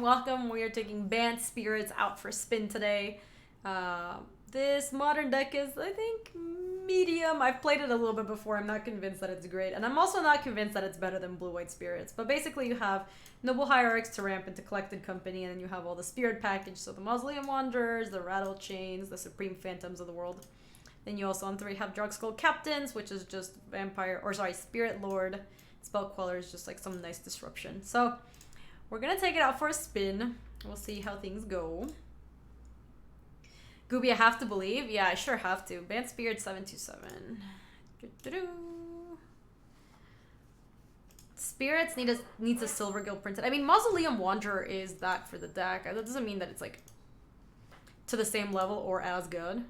welcome. We are taking Bant Spirits out for spin today. This modern deck is, I think, medium. I've played it a little bit before. I'm not convinced that it's great. And I'm also not convinced that it's better than Blue-White Spirits. But basically you have Noble Hierarchs to ramp into Collected Company, and then you have all the Spirit package. So the Mausoleum Wanderers, the Rattle Chains, the Supreme Phantoms of the World. Then you also on 3 have Drugskull Captains, which is just Spirit Lord. Spell Queller is just like some nice disruption. So we're gonna take it out for a spin. We'll see how things go. Gaby, I have to believe. Yeah, I sure have to. Bant Spirit 727. Spirits needs a Silver Guild printed. I mean, Mausoleum Wanderer is that for the deck. That doesn't mean that it's like to the same level or as good.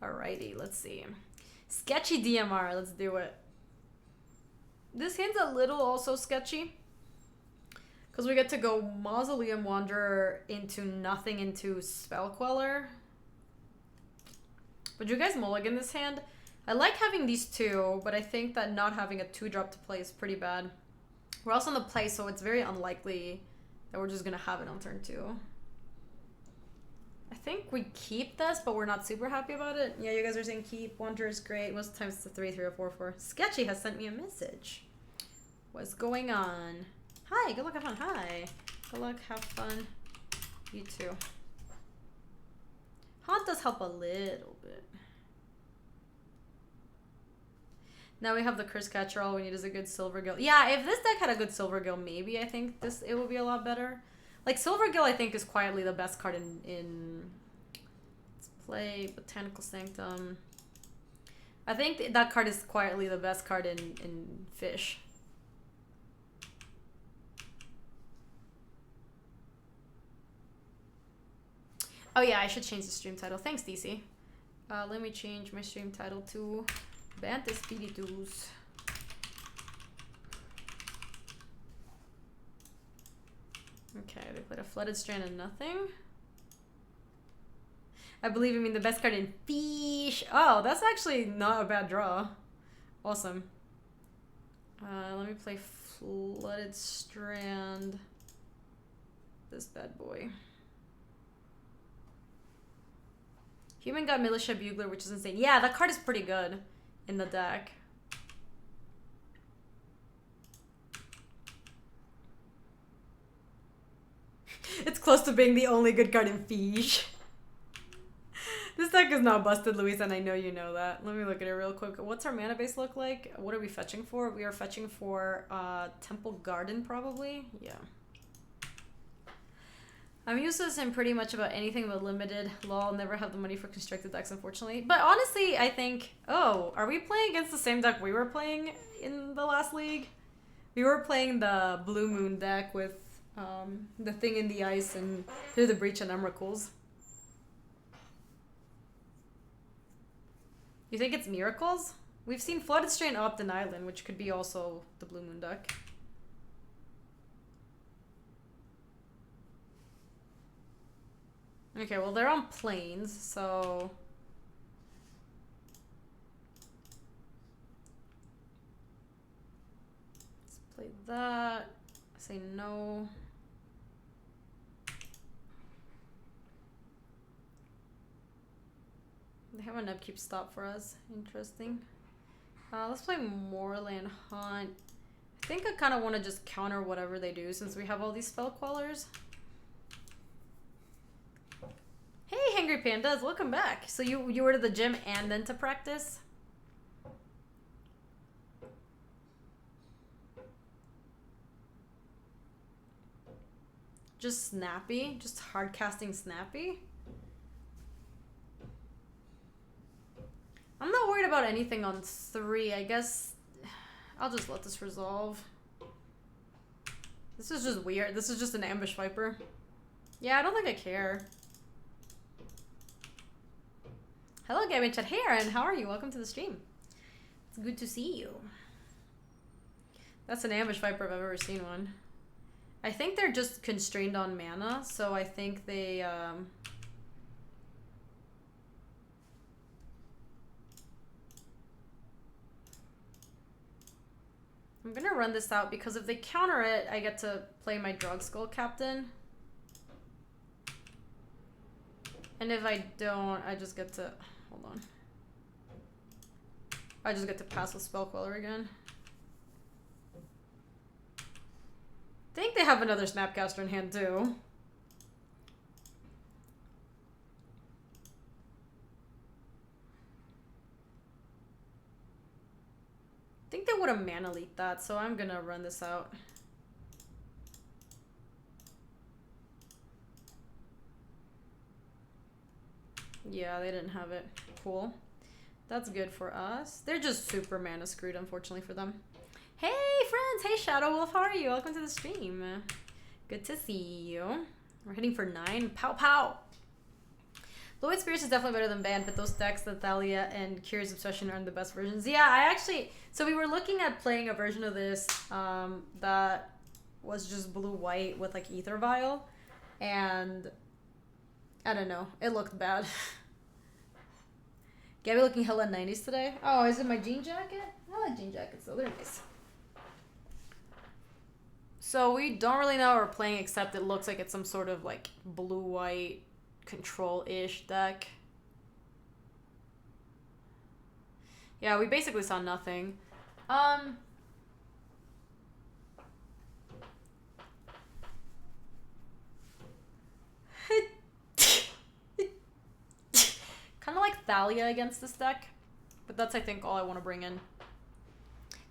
Alrighty, let's see. Sketchy DMR, let's do it. This hand's a little also sketchy. Because we get to go Mausoleum Wanderer into nothing into Spell Queller. Would you guys mulligan this hand? I like having these two, but I think that not having a 2-drop to play is pretty bad. We're also on the play, so it's very unlikely that we're just going to have it on turn 2. I think we keep this, but we're not super happy about it. Yeah, you guys are saying keep. Wanderer is great. Most of the times it's a 3/3 or 4/4. Sketchy has sent me a message. What's going on? Hi, good luck, have fun. Hi. Good luck, have fun. You too. Haunt does help a little bit. Now we have the Curse Catcher. All we need is a good Silver Guild. Yeah, if this deck had a good Silver Guild, maybe I think it would be a lot better. Like, Silver Guild, I think, is quietly the best card in... Let's play Botanical Sanctum. I think that card is quietly the best card in Fish. Oh, yeah, I should change the stream title. Thanks, DC. Let me change my stream title to Bant Espíritus. Okay, they played a Flooded Strand and nothing. I believe you mean the best card in Fish. Oh, that's actually not a bad draw. Awesome. Let me play Flooded Strand. This bad boy. Human got Militia Bugler, which is insane. Yeah, that card is pretty good in the deck. It's close to being the only good card in Fish. This deck is not busted, Luis, and I know you know that. Let me look at it real quick. What's our mana base look like? What are we fetching for? We are fetching for Temple Garden, probably. Yeah. I'm useless in pretty much about anything but limited. Lol, never have the money for constructed decks, unfortunately. But honestly, I think... Oh, are we playing against the same deck we were playing in the last league? We were playing the Blue Moon deck with the Thing in the Ice and Through the Breach and Emrakul's. You think it's Miracles? We've seen Flooded Strand Optin Island, which could be also the Blue Moon deck. Okay, well, they're on planes, so... Let's play that. I say no. They have an upkeep stop for us. Interesting. Let's play Moorland Hunt. I think I kind of want to just counter whatever they do since we have all these Spell Quellers. Hey, Hangry Pandas, welcome back. So you were to the gym and then to practice? Just snappy? Just hard casting snappy? I'm not worried about anything on 3. I guess I'll just let this resolve. This is just weird. This is just an Ambush Viper. Yeah, I don't think I care. Hello, Gaby chat. Hey, Aaron. How are you? Welcome to the stream. It's good to see you. That's an Ambush Viper if I've ever seen one. I think they're just constrained on mana, so I think they... I'm gonna run this out because if they counter it, I get to play my Drug Skull Captain. And if I don't, I just get to... Hold on. I just get to pass with Spell Queller again. I think they have another Snapcaster in hand too. I think they would have mana leaked that, so I'm gonna run this out. Yeah, they didn't have it. Cool. That's good for us. They're just super mana screwed, unfortunately for them. Hey, friends! Hey, Shadow Wolf, how are you? Welcome to the stream. Good to see you. We're hitting for 9. Pow, pow! Blue-White Spirits is definitely better than Bant, but those decks, the Thalia and Curious Obsession, are the best versions. Yeah, I actually... So we were looking at playing a version of this that was just blue-white with, like, Ether Vial. And... I don't know. It looked bad. Gaby looking hella 90s today. Oh, is it my jean jacket? I like jean jackets, though. They're nice. So we don't really know what we're playing, except it looks like it's some sort of, like, blue-white... control-ish deck. Yeah, we basically saw nothing. Kind of like Thalia against this deck, but that's, I think, all I want to bring in.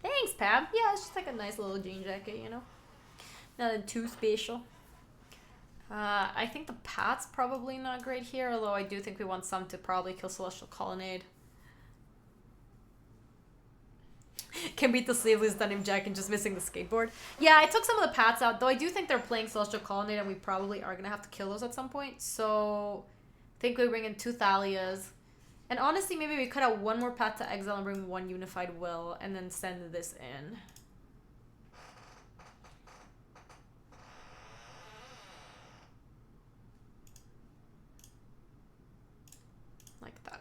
Thanks, Pab. Yeah, it's just like a nice little jean jacket, you know? Nothing too special. I think the Pat's probably not great here, although I do think we want some to probably kill Celestial Colonnade. Can beat the sleeveless denim jacket, just missing the skateboard. Yeah, I took some of the Pats out, though I do think they're playing Celestial Colonnade, and we probably are going to have to kill those at some point. So, I think we bring in 2 Thalias. And honestly, maybe we could have 1 more Pat to exile and bring 1 Unified Will, and then send this in. Like that.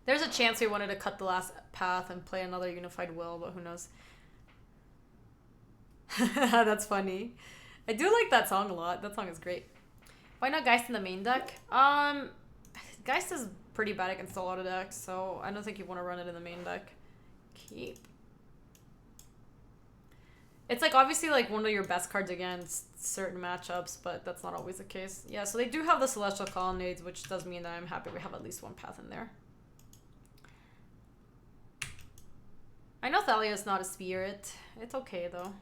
There's a chance we wanted to cut the last path and play another Unified Will, but who knows. That's funny. I do like that song a lot. That song is great. Why not Geist in the main deck? Geist is pretty bad against a lot of decks, so I don't think you want to run it in the main deck. Keep. It's like obviously like one of your best cards against certain matchups, but that's not always the case. Yeah, so they do have the Celestial Colonnades, which does mean that I'm happy we have at least 1 path in there. I know Thalia is not a spirit. It's okay though.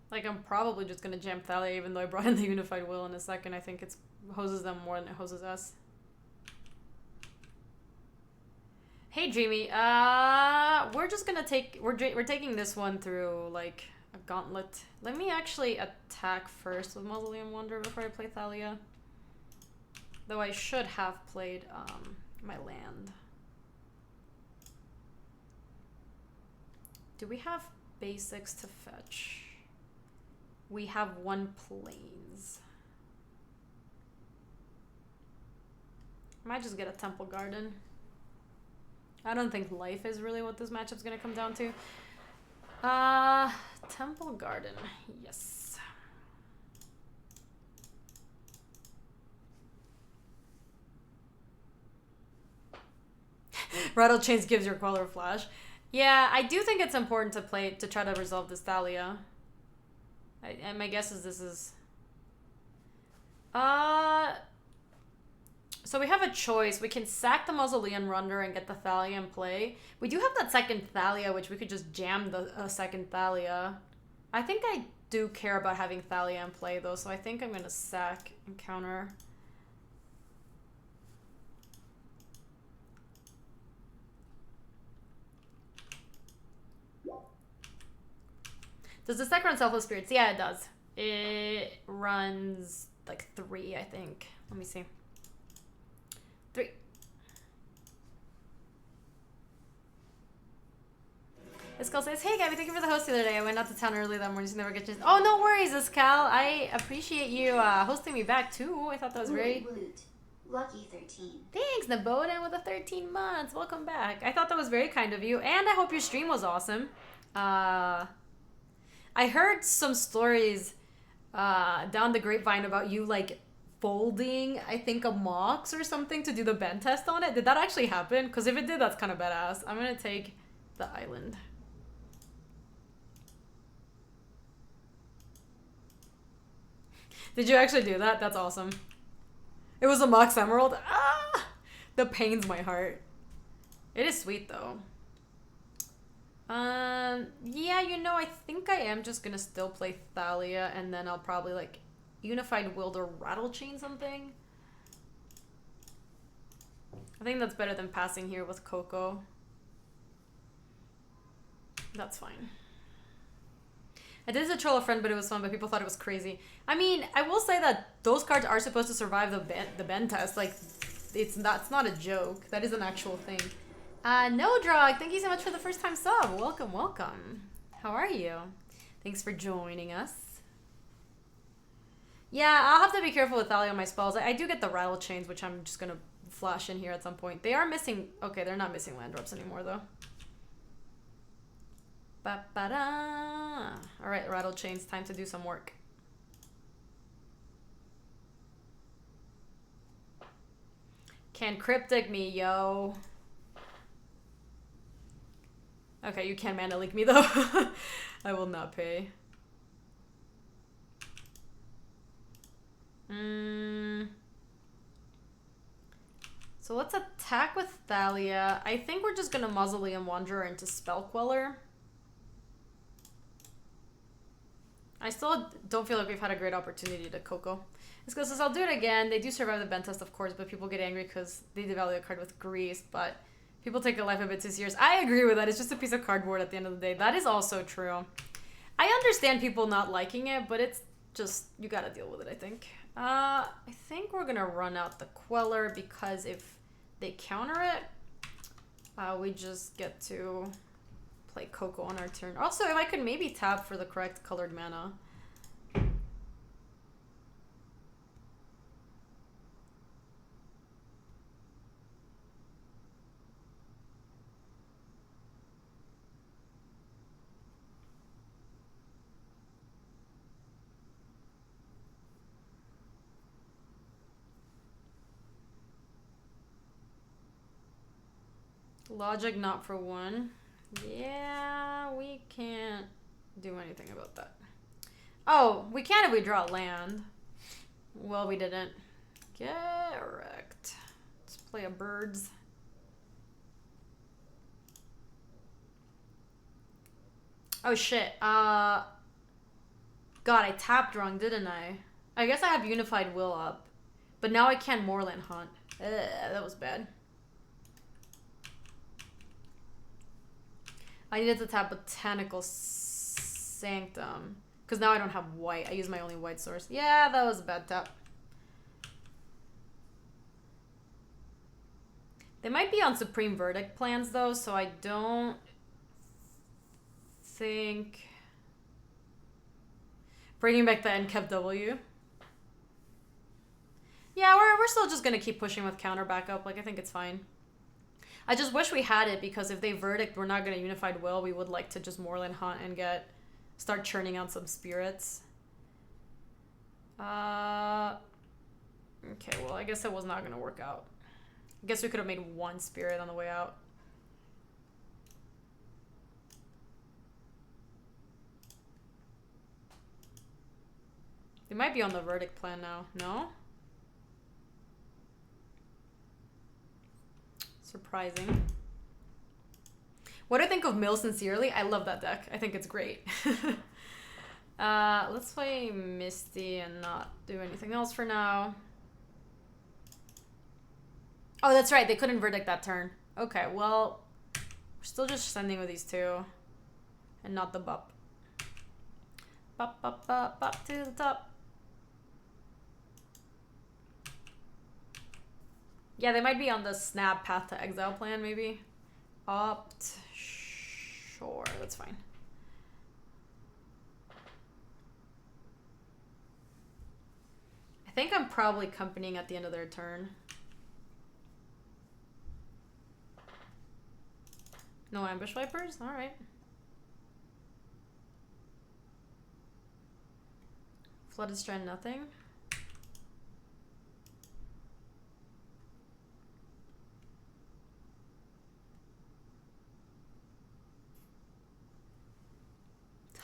Like, I'm probably just gonna jam Thalia even though I brought in the Unified Will in a second. I think it hoses them more than it hoses us. Hey, Dreamy. We're just gonna take... We're taking this one through, like, a gauntlet. Let me actually attack first with Mausoleum Wonder before I play Thalia. Though I should have played, my land. Do we have basics to fetch? We have 1 plains. I might just get a Temple Garden. I don't think life is really what this matchup's gonna come down to. Temple Garden, yes. Rattle Chains gives your Queller a flash. Yeah, I do think it's important to try to resolve this Thalia. And my guess is this is... So we have a choice. We can sack the Mausoleum Wonder and get the Thalia in play. We do have that second Thalia, which we could just jam the second Thalia. I think I do care about having Thalia in play, though, so I think I'm going to sack and counter. Does this deck run Selfless Spirits? Yeah, it does. It runs like 3, I think. Let me see. 3. Iskal says, hey Gabby, thank you for the host the other day. I went out to town early that morning, so never get to... Oh, no worries, Iskal. I appreciate you hosting me back, too. I thought that was very... Woot. Lucky 13. Thanks, Naboda, with the 13 months. Welcome back. I thought that was very kind of you, and I hope your stream was awesome. I heard some stories down the grapevine about you, like, folding, I think, a Mox or something to do the bend test on it. Did that actually happen? Because if it did, that's kind of badass. I'm going to take the island. Did you actually do that? That's awesome. It was a Mox Emerald. Ah! That pains my heart. It is sweet, though. Yeah, you know, I think I am just gonna still play Thalia, and then I'll probably, like, Unified Wield or Rattle Chain something. I think that's better than passing here with Coco. That's fine. I did a troll a friend, but it was fun, but people thought it was crazy. I mean, I will say that those cards are supposed to survive the bend test. Like, that's not a joke. That is an actual thing. No, Drog, thank you so much for the first time sub. Welcome, welcome. How are you? Thanks for joining us. Yeah, I'll have to be careful with Thalia on my spells. I do get the rattle chains, which I'm just going to flash in here at some point. They are missing... Okay, they're not missing land drops anymore, though. Ba-ba-da. All right, rattle chains, time to do some work. Can cryptic me, yo. Okay, you can mana leak me, though. I will not pay. So let's attack with Thalia. I think we're just gonna Mausoleum Wanderer into Spell Queller. I still don't feel like we've had a great opportunity to Coco. This goes says, I'll do it again. They do survive the bend test, of course, but people get angry because they devalue a card with Grease, but people take a life a bit too serious. I agree with that. It's just a piece of cardboard at the end of the day. That is also true. I understand people not liking it, but it's just, you gotta deal with it, I think. I think we're gonna run out the Queller because if they counter it, we just get to play Coco on our turn. Also, if I could maybe tap for the correct colored mana. Logic not for one. Yeah, we can't do anything about that. Oh, we can if we draw land. Well, we didn't. Correct. Let's play a birds. Oh shit. God, I tapped wrong, didn't I? I guess I have Unified Will up. But now I can't Moorland Hunt. That was bad. I needed to tap Botanical Sanctum. Because now I don't have white. I use my only white source. Yeah, that was a bad tap. They might be on Supreme Verdict plans, though, so I don't think... Bringing back the NCAP W. Yeah, we're still just going to keep pushing with counter backup. Like, I think it's fine. I just wish we had it because if they verdict we're not going to Unified Will, we would like to just Moorland Hunt and start churning out some spirits. Okay, well, I guess it was not going to work out. I guess we could have made one spirit on the way out. They might be on the verdict plan now. No? Surprising. What do I think of Mill Sincerely? I love that deck. I think it's great. Let's play Misty and not do anything else for now. Oh, that's right. They couldn't verdict that turn. Okay, well, we're still just sending with these two. And not the bup. Bup, bup, bup, bup to the top. Yeah, they might be on the snap path to exile plan, maybe. Opt. Sure. 4. That's fine. I think I'm probably accompanying at the end of their turn. No ambush vipers? Alright. Flooded Strand, nothing.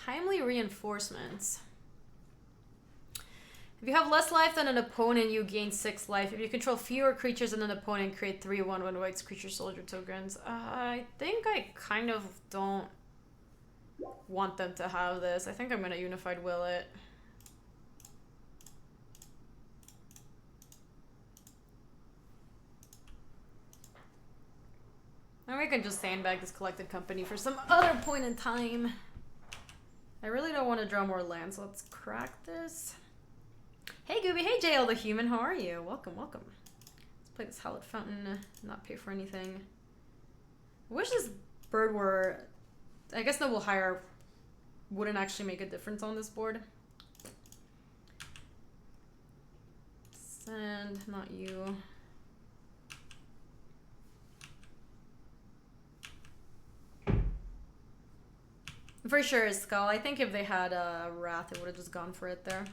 Timely reinforcements. If you have less life than an opponent, you gain 6 life. If you control fewer creatures than an opponent, create 3 1/1 white creature soldier tokens. I think I kind of don't want them to have this. I think I'm gonna Unified Will it. And we can just sandbag this Collected Company for some other point in time. I really don't want to draw more lands, so let's crack this. Hey Gaby, hey JL the Human, how are you? Welcome, welcome. Let's play this Hallowed Fountain, not pay for anything. I wish this bird were... I guess Noble Hire wouldn't actually make a difference on this board. Send, not you. For sure, Skull. I think if they had a Wrath, it would have just gone for it there.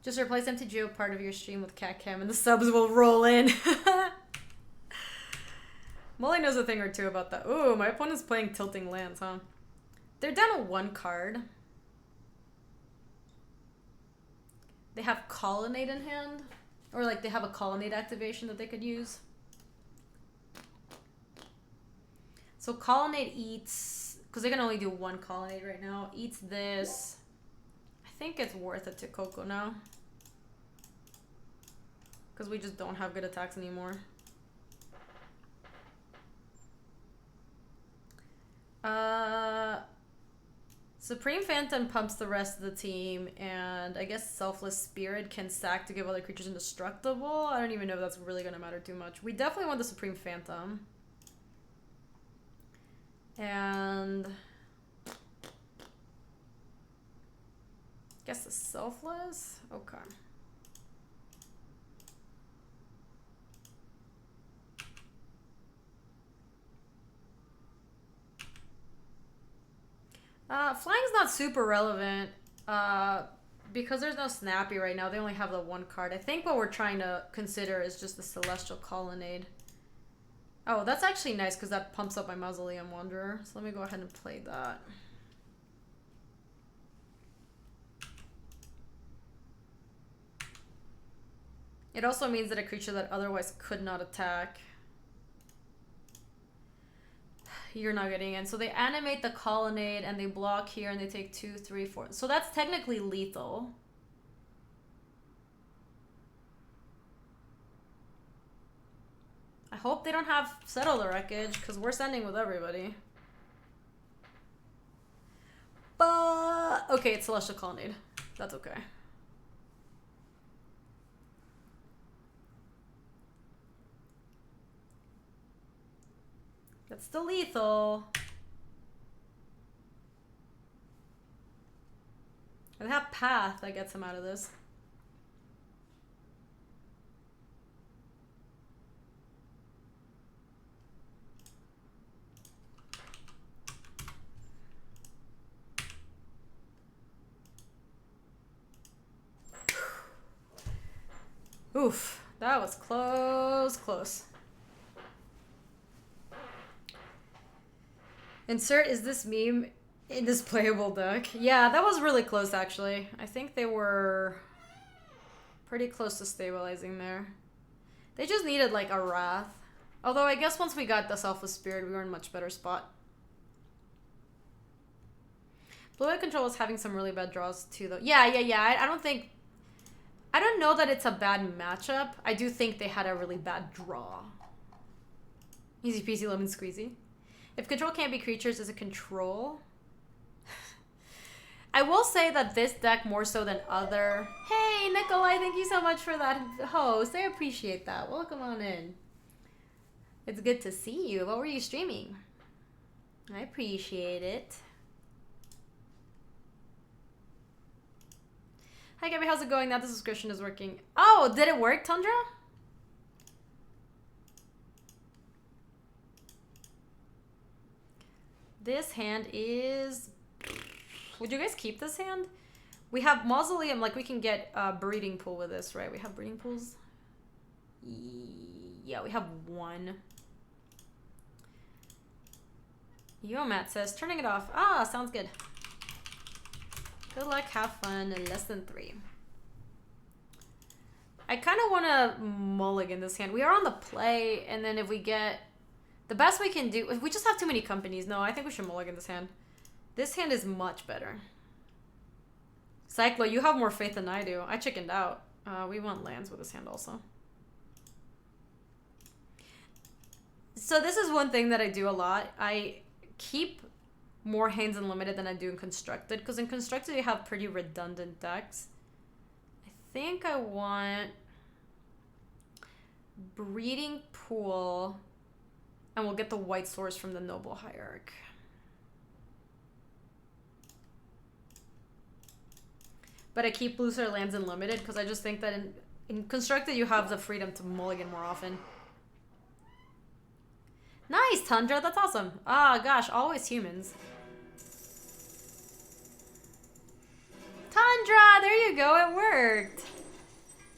Just replace empty Geo part of your stream with Cat Cam and the subs will roll in. Molly knows a thing or two about that. Ooh, my opponent's playing Tilting Lands, huh? They're down to 1 card. They have Colonnade in hand. Or like they have a Colonnade activation that they could use. So Colonnade eats, because they can only do 1 Colonnade right now, eats this. I think it's worth it to Coco now. Because we just don't have good attacks anymore. Supreme Phantom pumps the rest of the team, and I guess Selfless Spirit can sack to give other creatures indestructible. I don't even know if that's really going to matter too much. We definitely want the Supreme Phantom. And I guess the Selfless? Okay. Flying's not super relevant because there's no Snappy right now. They only have the 1 card. I think what we're trying to consider is just the Celestial Colonnade. Oh, that's actually nice because that pumps up my Mausoleum Wanderer. So let me go ahead and play that. It also means that a creature that otherwise could not attack, you're not getting in. So they animate the Colonnade and they block here and they take 2, 3, 4. So that's technically lethal. I hope they don't have Settle the Wreckage, because we're sending with everybody. But, okay, it's Celestial Colonnade. That's okay. That's still lethal. They have Path that gets him out of this. Oof, that was close. Insert is this meme in this playable deck. Yeah, that was really close actually. I think they were pretty close to stabilizing there. They just needed like a Wrath. Although I guess once we got the Selfless Spirit, we were in a much better spot. Blue-Eye Control is having some really bad draws too though. Yeah. I don't know that it's a bad matchup. I do think they had a really bad draw. Easy peasy lemon squeezy. If control can't be creatures, is it control? I will say that this deck more so than other... Hey, Nikolai, thank you so much for that host. I appreciate that. Welcome on in. It's good to see you. What were you streaming? I appreciate it. Hi Gaby, how's it going? Now the subscription is working. Oh, did it work, Tundra? This hand is... Would you guys keep this hand? We have Mausoleum, like we can get a breeding pool with this, right? We have breeding pools? Yeah, we have one. Yo, Matt says, turning it off. Ah, sounds good. Good luck, have fun, less than 3. I kind of want to mulligan this hand. We are on the play, and then if we get... The best we can do... If we just have too many companies, no, I think we should mulligan this hand. This hand is much better. Cyclo, you have more faith than I do. I chickened out. We want lands with this hand also. So this is one thing that I do a lot. I keep more hands in limited than I do in constructed. Because in constructed you have pretty redundant decks. I think I want... Breeding Pool... And we'll get the white source from the Noble Hierarch. But I keep looser lands in limited because I just think that in constructed you have the freedom to mulligan more often. Nice, Tundra. That's awesome. Ah, gosh. Always humans. Tundra! There you go. It worked.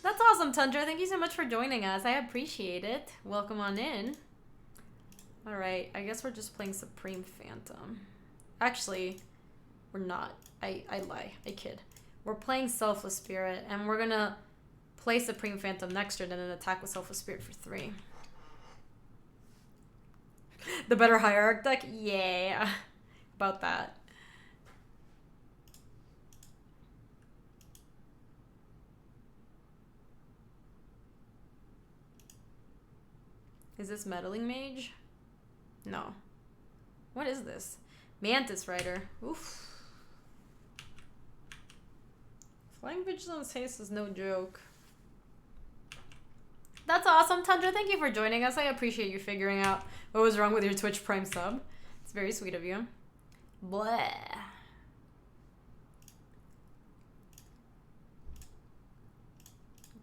That's awesome, Tundra. Thank you so much for joining us. I appreciate it. Welcome on in. Alright, I guess we're just playing Supreme Phantom. Actually, we're not. I lie. I kid. We're playing Selfless Spirit, and we're gonna play Supreme Phantom next turn and then attack with Selfless Spirit for 3. The better Hierarch deck? Yeah. About that. Is this Meddling Mage? No. What is this? Mantis Rider. Oof. Flying Vigilance Haste is no joke. That's awesome, Tundra. Thank you for joining us. I appreciate you figuring out what was wrong with your Twitch Prime sub. It's very sweet of you. Blah.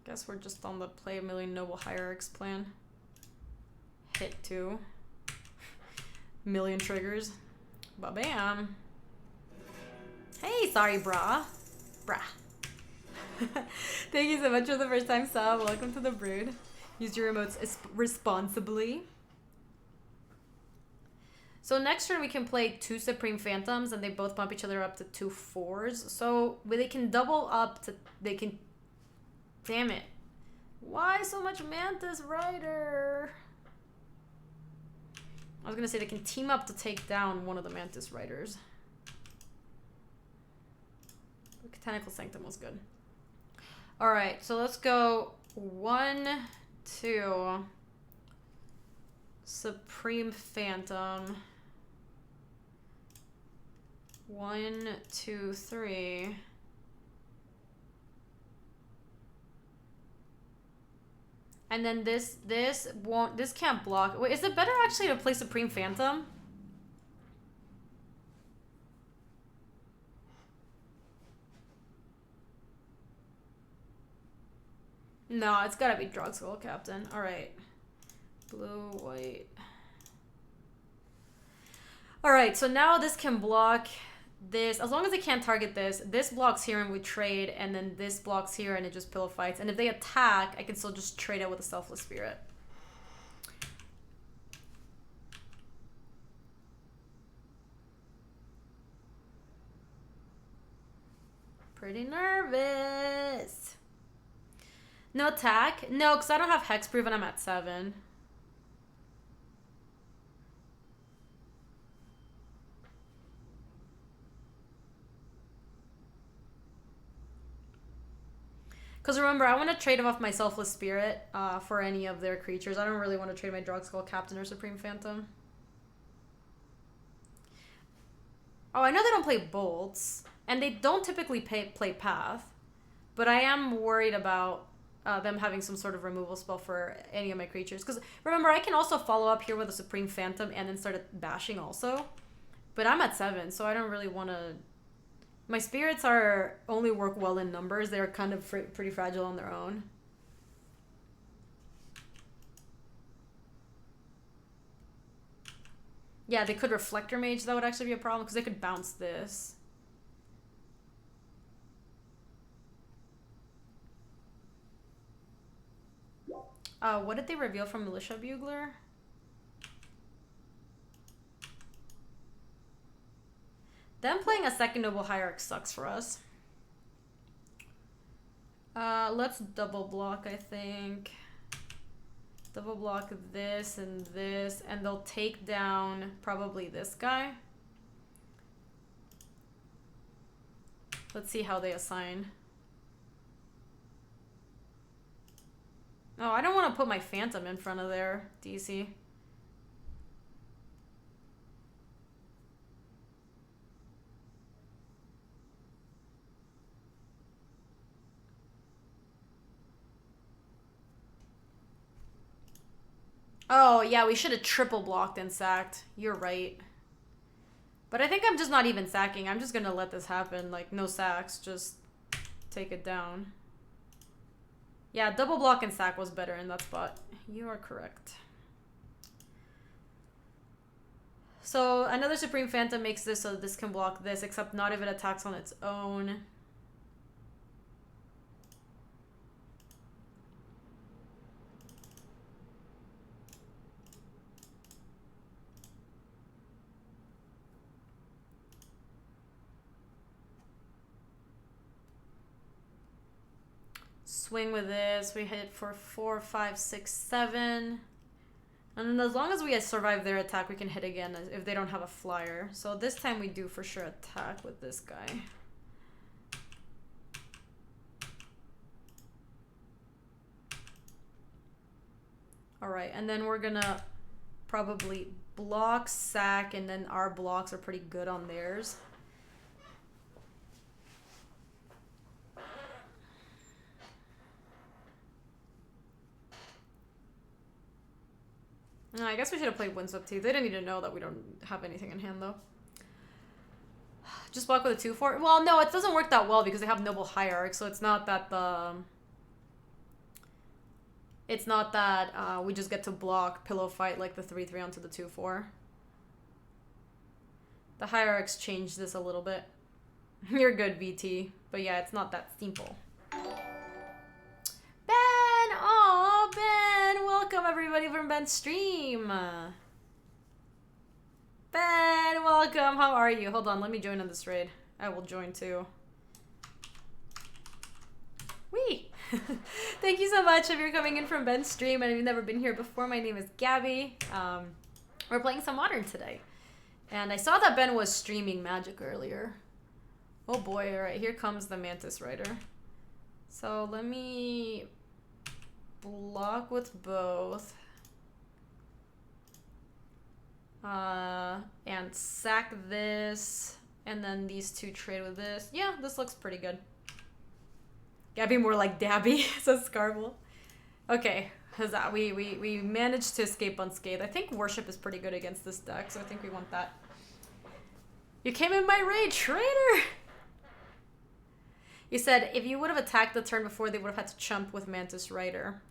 Guess we're just on the play a million Noble Hierarchs plan. Hit 2. Million triggers. Ba-bam. Hey, sorry, brah. Brah. Thank you so much for the first time sub. Welcome to the brood. Use your remotes responsibly. So next turn we can play 2 Supreme Phantoms and they both bump each other up to 2 4s. So they can double up to... They can... Damn it. Why so much Mantis Rider? I was gonna say they can team up to take down one of the Mantis Riders. Botanical Sanctum was good. Alright, so let's go 1, 2. Supreme Phantom. 1, 2, 3. And then this can't block. Wait, is it better actually to play Supreme Phantom? No, it's gotta be Drug Skull Captain. Alright. Blue, white. Alright, so now this can block this. As long as it can't target this, this blocks here and we trade, and then this blocks here and it just pillow fights. And if they attack, I can still just trade it with a Selfless Spirit. Pretty nervous. No attack? No, because I don't have Hexproof and I'm at 7. Because remember, I want to trade off my Selfless Spirit for any of their creatures. I don't really want to trade my Drug Skull Captain or Supreme Phantom. Oh, I know they don't play Bolts. And they don't typically play Path. But I am worried about them having some sort of removal spell for any of my creatures. Because remember, I can also follow up here with a Supreme Phantom and then start bashing also. But I'm at 7, so I don't really want to... My spirits only work well in numbers. They're kind of pretty fragile on their own. Yeah, they could Reflector Mage. That would actually be a problem because they could bounce this. What did they reveal from Militia Bugler? Them playing a second Noble Hierarch sucks for us. Let's double block, I think. Double block this, and they'll take down probably this guy. Let's see how they assign. Oh, I don't want to put my Phantom in front of their DC. Oh, yeah, we should have triple blocked and sacked. You're right. But I think I'm just not even sacking. I'm just going to let this happen. Like, no sacks. Just take it down. Yeah, double block and sack was better in that spot. You are correct. So another Supreme Phantom makes this so this can block this, except not if it attacks on its own. Swing with this. We hit for 4, 5, 6, 7. And then as long as we survive their attack, we can hit again if they don't have a flyer. So this time we do for sure attack with this guy. Alright, and then we're gonna probably block, sack, and then our blocks are pretty good on theirs. I guess we should have played Windswept too. They didn't need to know that we don't have anything in hand though. Just block with a 2/4. Well, no, it doesn't work that well because they have Noble Hierarch, so it's not that we just get to block Pillow Fight like the 3/3 onto the 2/4. The Hierarchs changed this a little bit. You're good, VT. But yeah, it's not that simple. Ben! Welcome everybody from Bant's stream. Ben, welcome. How are you? Hold on, let me join in this raid. I will join too. Wee! Thank you so much if you're coming in from Ben's stream and you've never been here before. My name is Gaby. We're playing some Modern today. And I saw that Ben was streaming Magic earlier. Oh boy, alright, here comes the Mantis Rider. So let me block with both. And sack this. And then these two trade with this. Yeah, this looks pretty good. Gaby more like Dabby, says Scarble. Okay, we managed to escape unscathed. I think Worship is pretty good against this deck, so I think we want that. You came in my raid, traitor! You said if you would have attacked the turn before, they would have had to chump with Mantis Rider.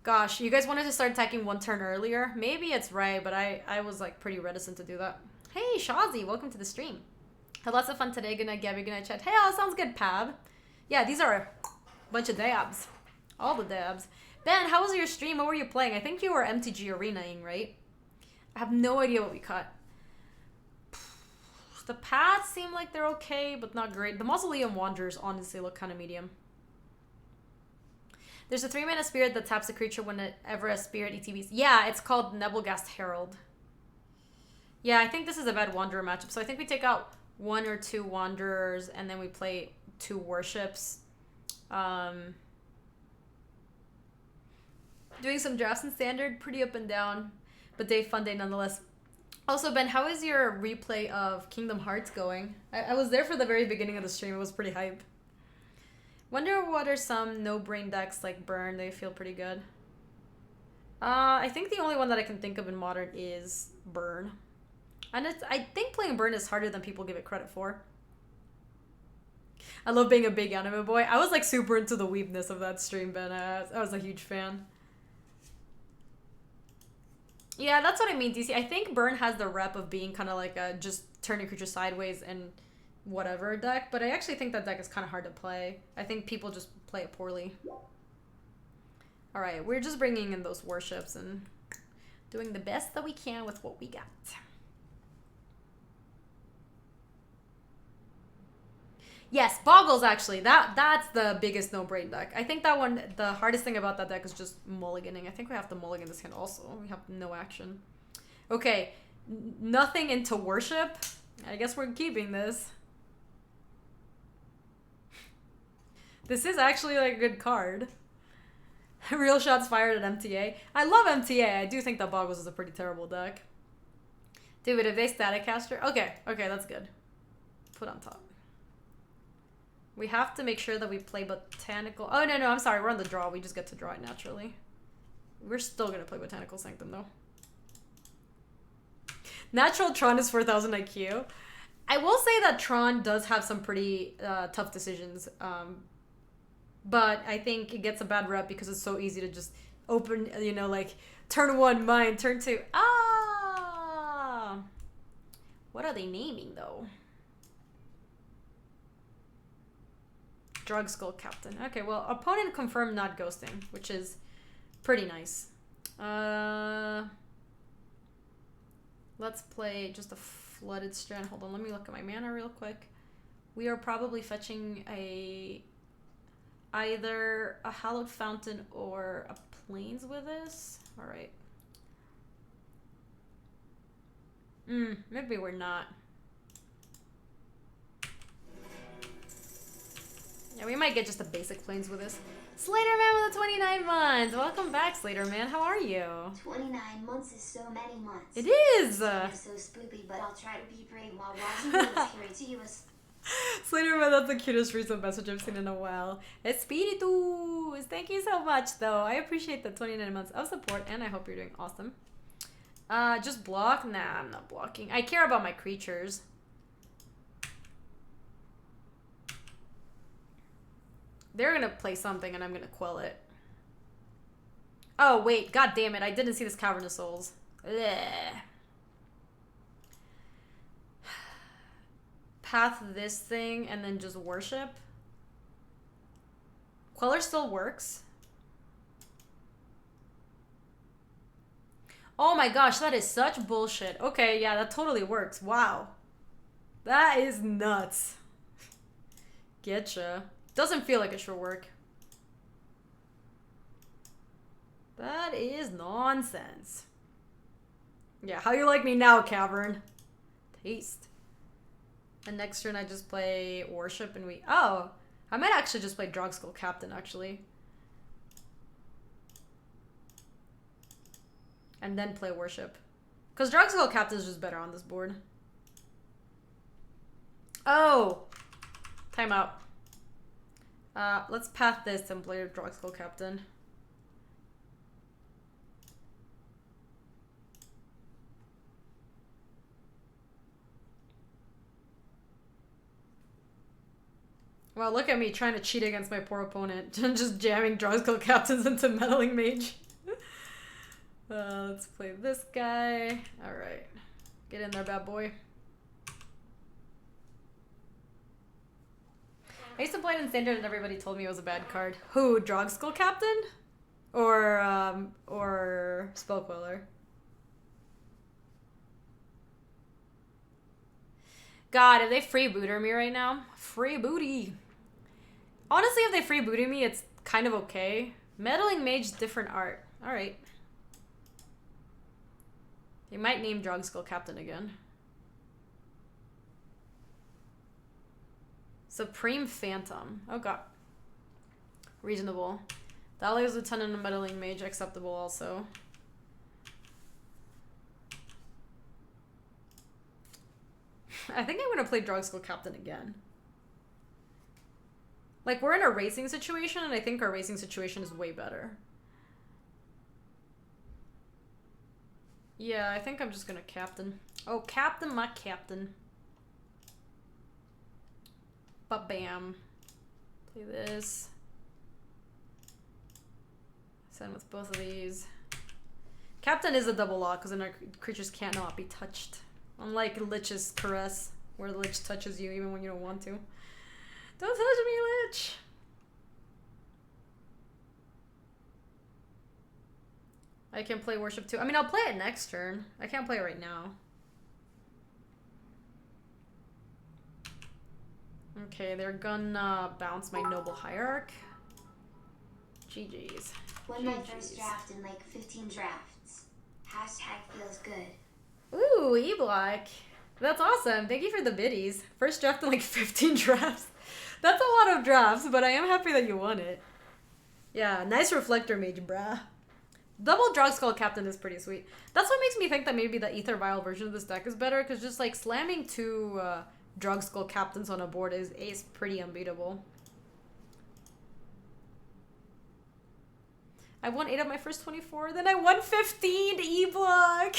Gosh, you guys wanted to start attacking one turn earlier? Maybe it's right, but I was like pretty reticent to do that. Hey, Shazi, welcome to the stream. Had lots of fun today. Good night, Gaby. Good night, chat. Hey, all sounds good, Pab. Yeah, these are a bunch of dabs. All the dabs. Ben, how was your stream? What were you playing? I think you were MTG Arenaing, right? I have no idea what we cut. The paths seem like they're okay, but not great. The Mausoleum Wanderers honestly look kind of medium. There's a 3-mana spirit that taps a creature whenever a spirit ETBs. Yeah, it's called Nebelgast Herald. Yeah, I think this is a bad Wanderer matchup. So I think we take out 1 or 2 Wanderers, and then we play 2 Worships. Doing some drafts in Standard, pretty up and down, but fun day nonetheless. Also, Ben, how is your replay of Kingdom Hearts going? I was there for the very beginning of the stream. It was pretty hype. Wonder what are some no-brain decks like Burn. They feel pretty good. I think the only one that I can think of in Modern is Burn. And I think playing Burn is harder than people give it credit for. I love being a big anime boy. I was like super into the weebness of that stream, Ben. I was a huge fan. Yeah, that's what I mean, DC. I think Burn has the rep of being kind of like a just turn your creature sideways and whatever deck, but I actually think that deck is kind of hard to play. I think people just play it poorly. Alright, we're just bringing in those warships and doing the best that we can with what we got. Yes, Boggles actually. That's the biggest no-brain deck. I think that one, the hardest thing about that deck is just mulliganing. I think we have to mulligan this hand also. We have no action. Okay, nothing into worship. I guess we're keeping this. This is actually like a good card. Real shots fired at MTA. I love MTA. I do think that Boggles is a pretty terrible deck. Dude, if they static caster... Okay, that's good. Put on top. We have to make sure that we play Botanical... Oh, no, I'm sorry. We're on the draw. We just get to draw it naturally. We're still going to play Botanical Sanctum, though. Natural Tron is 4,000 IQ. I will say that Tron does have some pretty tough decisions. But I think it gets a bad rep because it's so easy to just open, you know, like, turn 1, mine, turn 2. Ah! What are they naming, though? Drug Skull Captain. Okay, well, opponent confirmed not ghosting, which is pretty nice. Let's play just a Flooded Strand. Hold on, let me look at my mana real quick. We are probably fetching either a Hallowed Fountain or a Plains with this. All right. Maybe we're not. Yeah, we might get just a basic Plains with this. Slater Man with the 29 months. Welcome back, Slater Man. How are you? 29 months is so many months. It is. It's so spoopy, but I'll try to be brave while watching things here to us. Slater Man, that's the cutest recent message I've seen in a while. Espiritus. Thank you so much, though. I appreciate the 29 months of support, and I hope you're doing awesome. Just block? Nah, I'm not blocking. I care about my creatures. They're gonna play something and I'm gonna quell it. Oh, wait. God damn it. I didn't see this Cavern of Souls. Ugh. Path this thing and then just worship. Queller still works. Oh my gosh, that is such bullshit. Okay, yeah, that totally works. Wow. That is nuts. Getcha. Doesn't feel like it should work. That is nonsense. Yeah, how you like me now, Cavern? Taste. And next turn I just play Worship and we... Oh! I might actually just play Drog Skull Captain, actually. And then play Worship. Because Drog Skull Captain is just better on this board. Oh! Time out. Let's path this and play Drog Skull Captain. Well, look at me trying to cheat against my poor opponent. Just jamming Drog Skull Captains into Meddling Mage. Let's play this guy. Alright. Get in there, bad boy. I used to play it in Standard and everybody told me it was a bad card. Who? Drog Skull Captain? Or Spellqueller? God, if they freebooter me right now. Free booty. Honestly, if they freebooter me, it's kind of okay. Meddling Mage, different art. Alright. They might name Drog Skull Captain again. Supreme Phantom. Oh god. Reasonable. Dahlia's Lieutenant and Meddling Mage, acceptable also. I think I'm gonna play Drog Skull Captain again. Like, we're in a racing situation, and I think our racing situation is way better. Yeah, I think I'm just gonna captain. Oh, captain my captain. Ba-bam. Play this. Send with both of these. Captain is a double lock, because then our creatures can't not be touched. Unlike Lich's Caress, where the Lich touches you even when you don't want to. Don't touch me, Lich! I can play Worship too. I mean, I'll play it next turn. I can't play it right now. Okay, they're gonna bounce my Noble Hierarch. GG's. Won my first draft in like 15 drafts. Hashtag feels good. Ooh, E-Block. That's awesome. Thank you for the biddies. First draft in like 15 drafts. That's a lot of drafts, but I am happy that you won it. Yeah, nice Reflector Mage, brah. Double Drogskull Captain is pretty sweet. That's what makes me think that maybe the Aether Vial version of this deck is better, because just like slamming two Drogskull Captains on a board is pretty unbeatable. I won 8 of my first 24, then I won 15 to E-Block!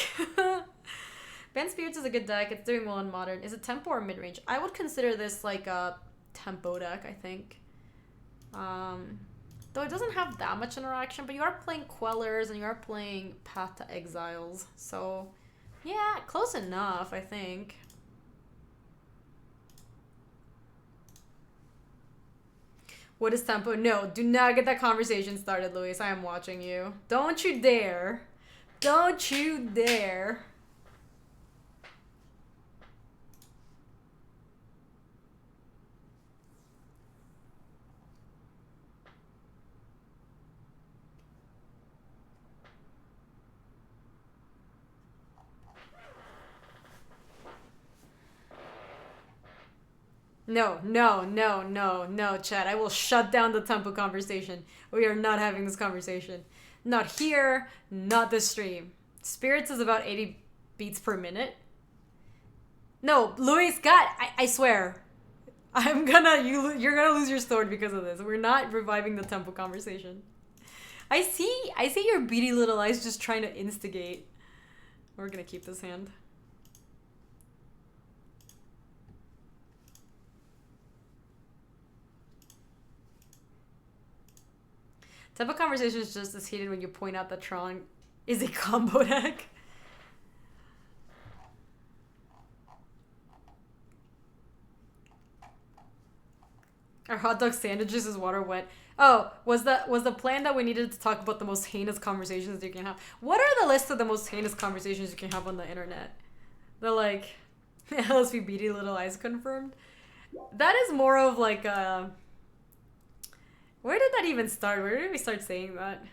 Bant Spirits is a good deck. It's doing well in Modern. Is it tempo or mid-range? I would consider this like a tempo deck, I think. Though it doesn't have that much interaction, but you are playing Quellers and you are playing Path to Exiles. So, yeah, close enough, I think. What is tempo? No, do not get that conversation started, Luis. I am watching you. Don't you dare. Don't you dare. No, Chad. I will shut down the tempo conversation. We are not having this conversation. Not here, not this stream. Spirits is about 80 beats per minute. No, Luis, God, I swear. You're gonna lose your sword because of this. We're not reviving the tempo conversation. I see your beady little eyes just trying to instigate. We're gonna keep this hand. Tempo conversation is just as heated when you point out that Tron is a combo deck. Our hot dog sandwiches is water wet. Oh, was the plan that we needed to talk about the most heinous conversations you can have? What are the list of the most heinous conversations you can have on the internet? The like LSP beady little eyes confirmed. That is more of like a. Where did that even start? Where did we start saying that?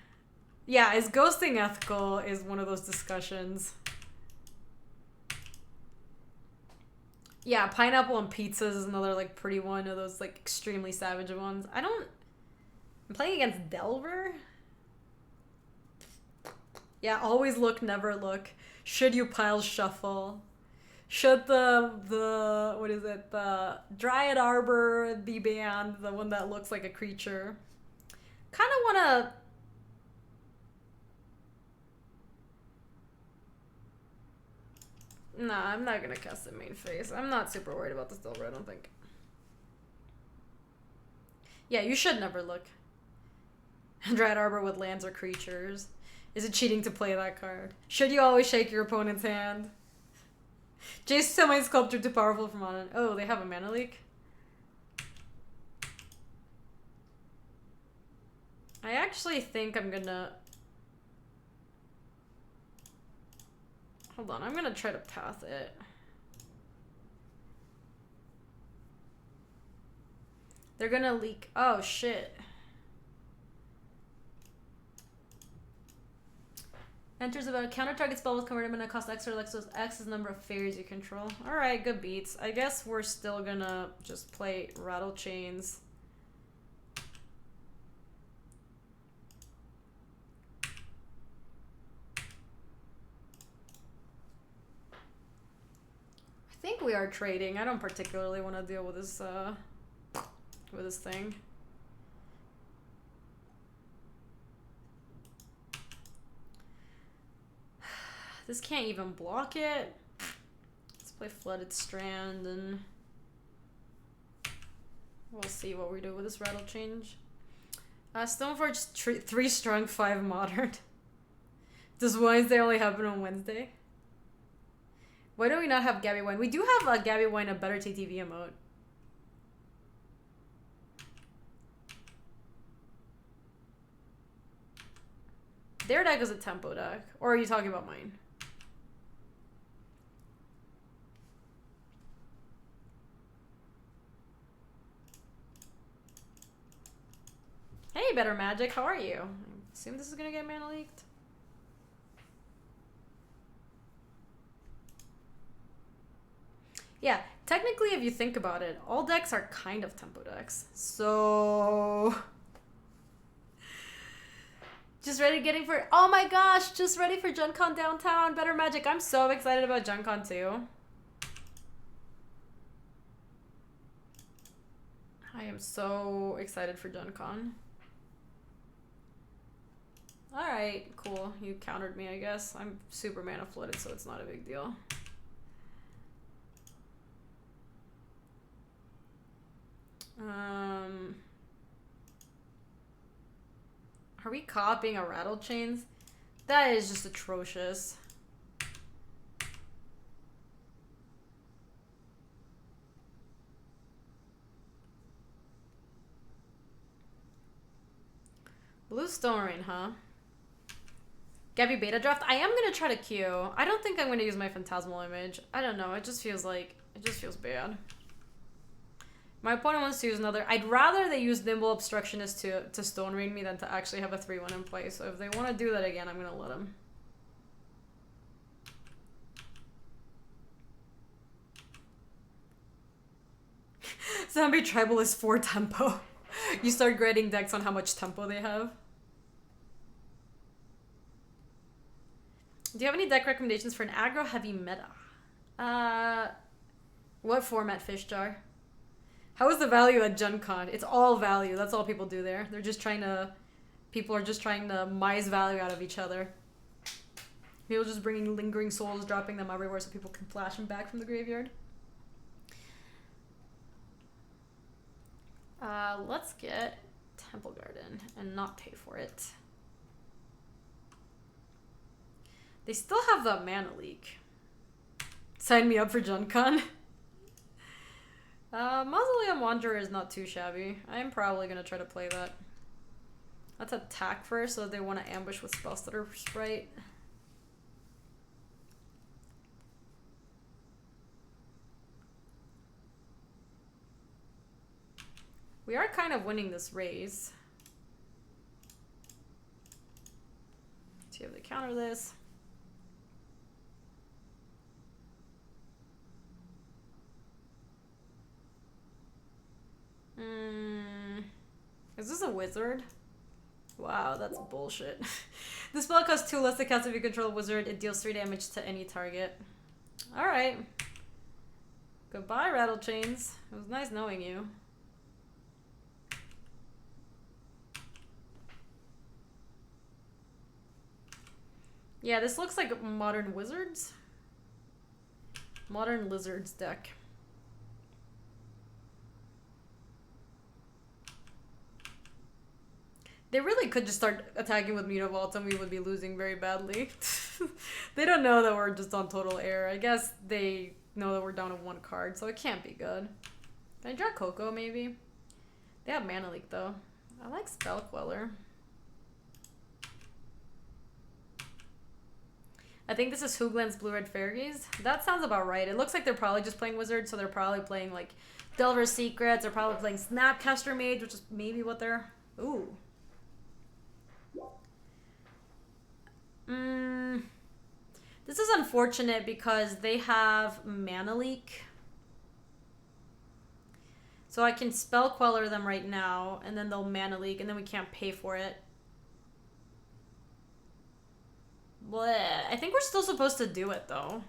Yeah, is ghosting ethical is one of those discussions. Yeah, pineapple on pizzas is another like pretty one of those like extremely savage ones. I'm playing against Delver. Yeah, always look, never look. Should you pile shuffle? Should the what is it? The Dryad Arbor be banned? The one that looks like a creature. Kind of wanna. Nah, I'm not gonna cast the main face. I'm not super worried about this Delver, I don't think. Yeah, you should never look. Dryad Arbor with lands or creatures. Is it cheating to play that card? Should you always shake your opponent's hand? Jace Semi-Sculptor too powerful for mana. Oh, they have a mana leak? I actually think I'm gonna... Hold on, I'm gonna try to path it. They're gonna leak... Oh, shit. Enters about a counter target spell with converted mana cost X or X is the number of fairies you control. Alright, good beats. I guess we're still gonna just play Rattle Chains. I think we are trading. I don't particularly want to deal with this thing. This can't even block it. Let's play Flooded Strand and we'll see what we do with this Rattle Change. Stoneforge 3 strong, 5 modern. Does Wednesday only happen on Wednesday? Why do we not have Gaby Wine? We do have Gaby Wine, a better TTV emote. Their deck is a tempo deck. Or are you talking about mine? Hey, Better Magic, how are you? I assume this is gonna get mana leaked. Yeah, technically if you think about it, all decks are kind of tempo decks. So... Just ready getting for... Oh my gosh, just ready for Gen Con downtown. Better Magic, I'm so excited about Gen Con too. I am so excited for Gen Con. Alright, cool. You countered me, I guess. I'm super mana flooded, so it's not a big deal. Are we copying a Rattle Chains? That is just atrocious. Blue Stone Rain, huh? Gaby beta draft? I am gonna try to queue. I don't think I'm gonna use my Phantasmal Image. I don't know, it just feels like, it just feels bad. My opponent wants to use another. I'd rather they use Nimble Obstructionist to Stone Rain me than to actually have a 3-1 in play. So if they want to do that again, I'm going to let them. Zombie Tribal is 4 tempo. You start grading decks on how much tempo they have. Do you have any deck recommendations for an aggro heavy meta? What format, Fish Jar? How is the value at Gen Con? It's all value. That's all people do there. They're just trying to... People are just trying to mise value out of each other. People just bringing Lingering Souls, dropping them everywhere so people can flash them back from the graveyard. Let's get Temple Garden and not pay for it. They still have the mana leak. Sign me up for Gen Con. Mausoleum Wanderer is not too shabby. I'm probably going to try to play that. Let's attack first so they want to ambush with Spellstutter Sprite. We are kind of winning this race. See if they counter this. Is this a wizard? Wow, that's bullshit. The spell costs 2 less to cast if you control a wizard. It deals 3 damage to any target. Alright. Goodbye, Rattle Chains. It was nice knowing you. Yeah, this looks like Modern Wizards. Modern Lizards deck. They really could just start attacking with Mutavault and we would be losing very badly. They don't know that we're just on total air. I guess they know that we're down to 1 card, so it can't be good. Can I draw Coco, maybe? They have Mana Leak, though. I like Spell Queller. I think this is Hoogland's Blue-Red Fairies. That sounds about right. It looks like they're probably just playing Wizards, so they're probably playing, like, Delver's Secrets. They're probably playing Snapcaster Mage, which is maybe what they're... Ooh. This is unfortunate because they have Mana Leak. So I can Spell Queller them right now, and then they'll Mana Leak, and then we can't pay for it. Blech. I think we're still supposed to do it, though.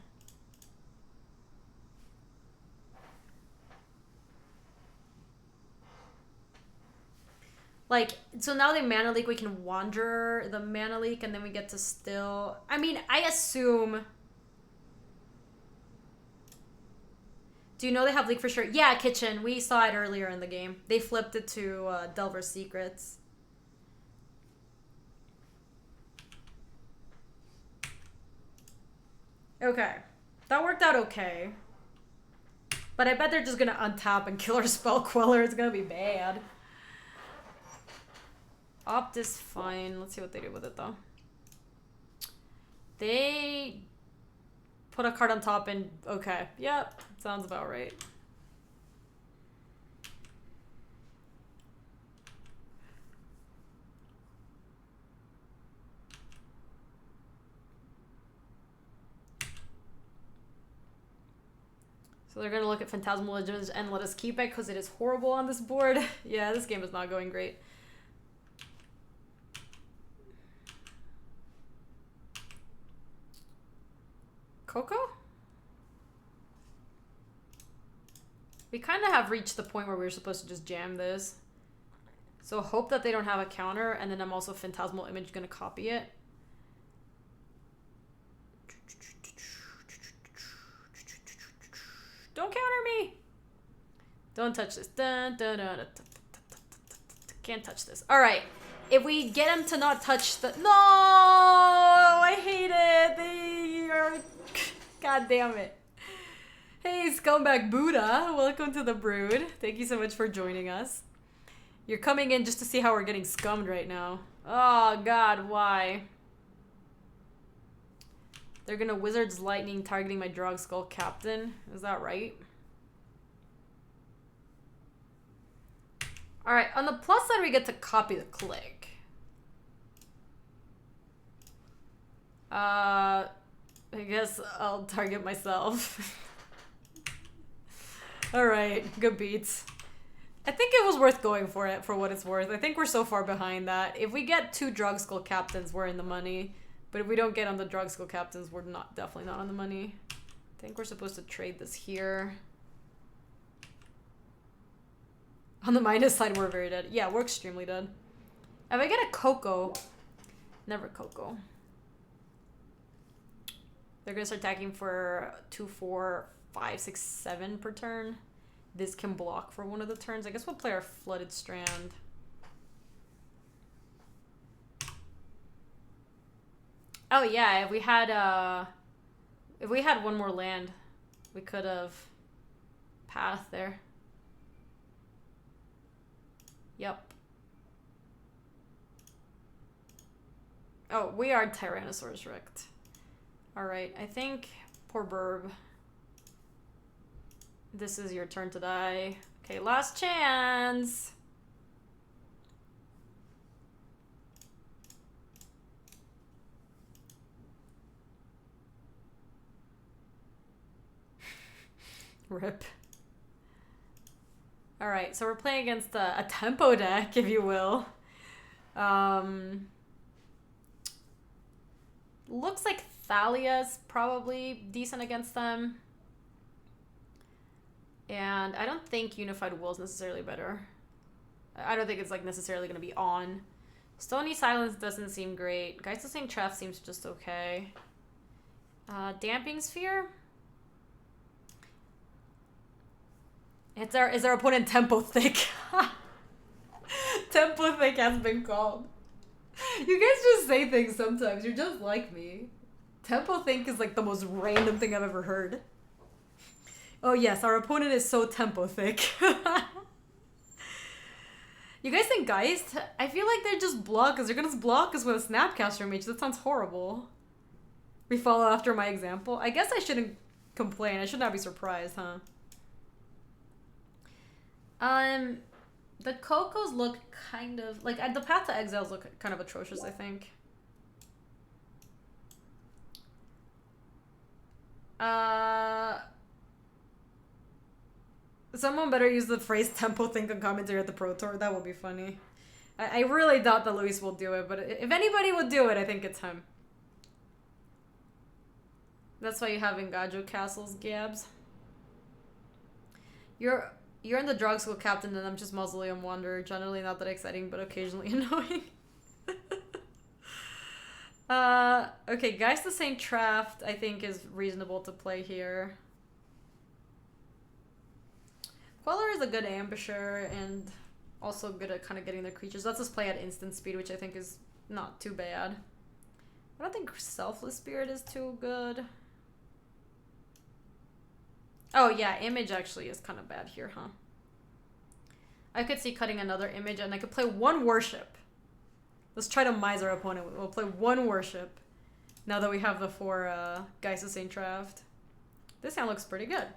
Like, so now they mana leak, we can wander the mana leak, and then we get to still... I mean, I assume... Do you know they have leak for sure? Yeah, kitchen. We saw it earlier in the game. They flipped it to Delver's Secrets. Okay. That worked out okay. But I bet they're just gonna untap and kill our Spell Queller. It's gonna be bad. Opt is fine. Let's see what they do with it, though. They put a card on top and... Okay. Yep. Sounds about right. So they're going to look at Phantasmal Legends and let us keep it because it is horrible on this board. Yeah, this game is not going great. Coco? We kind of have reached the point where we were supposed to just jam this. So hope that they don't have a counter, and then I'm also Phantasmal Image going to copy it. Don't counter me! Don't touch this. Dun, dun, dun, dun, dun, dun, dun, dun. Can't touch this. Alright. If we get him to not touch the... No! I hate it! They are... God damn it. Hey, Scumbag Buddha. Welcome to the Brood. Thank you so much for joining us. You're coming in just to see how we're getting scummed right now. Oh, God, why? They're gonna Wizard's Lightning targeting my Drog Skull Captain. Is that right? Alright, on the plus side, we get to copy the click. I guess I'll target myself. Alright, good beats. I think it was worth going for it, for what it's worth. I think we're so far behind that. If we get 2 Drug Skull Captains, we're in the money. But if we don't get on the Drug Skull Captains, we're definitely not on the money. I think we're supposed to trade this here. On the minus side, we're very dead. Yeah, we're extremely dead. If I get a Coco... Never Coco. They're going to start attacking for 2, 4, 5, 6, 7 per turn. This can block for one of the turns. I guess we'll play our Flooded Strand. Oh yeah, if we had one more land, we could have Path there. Yep. Oh, we are Tyrannosaurus Rex. Alright, I think poor Burb. This is your turn to die. Okay, last chance. Rip. Alright, so we're playing against a tempo deck, if you will. Looks like Thalia's probably decent against them. And I don't think Unified Will is necessarily better. I don't think it's like necessarily going to be on. Stony Silence doesn't seem great. Geist of St. Treff seems just okay. Damping Sphere? Is our opponent Tempo Thick? Tempo Thick has been called. You guys just say things sometimes. You're just like me. Tempo Think is like the most random thing I've ever heard. Oh yes, our opponent is so Tempo Thick. You guys think Geist? I feel like they're just blockers. They're gonna block us with a Snapcaster Mage. That sounds horrible. We follow after my example. I guess I shouldn't complain. I should not be surprised, huh? The Cocos look kind of... Like, the Path to Exiles look kind of atrocious, I think. Someone better use the phrase Tempo Think on commentary at the Pro Tour. That would be funny. I really doubt that Luis will do it, but if anybody would do it, I think it's him. That's why you have Engajo Castles, Gabs. You're in the drug school captain and I'm just Mausoleum Wanderer. Generally not that exciting, but occasionally annoying. Okay, Geist the Saint Traft, I think, is reasonable to play here. Queller is a good ambusher and also good at kind of getting the creatures. Let's just play at instant speed, which I think is not too bad. I don't think Selfless Spirit is too good. Oh yeah, Image actually is kind of bad here, huh? I could see cutting another Image and I could play one Worship. Let's try to mize our opponent. We'll play one Worship now that we have the 4 Geist of St. Traft. This hand looks pretty good.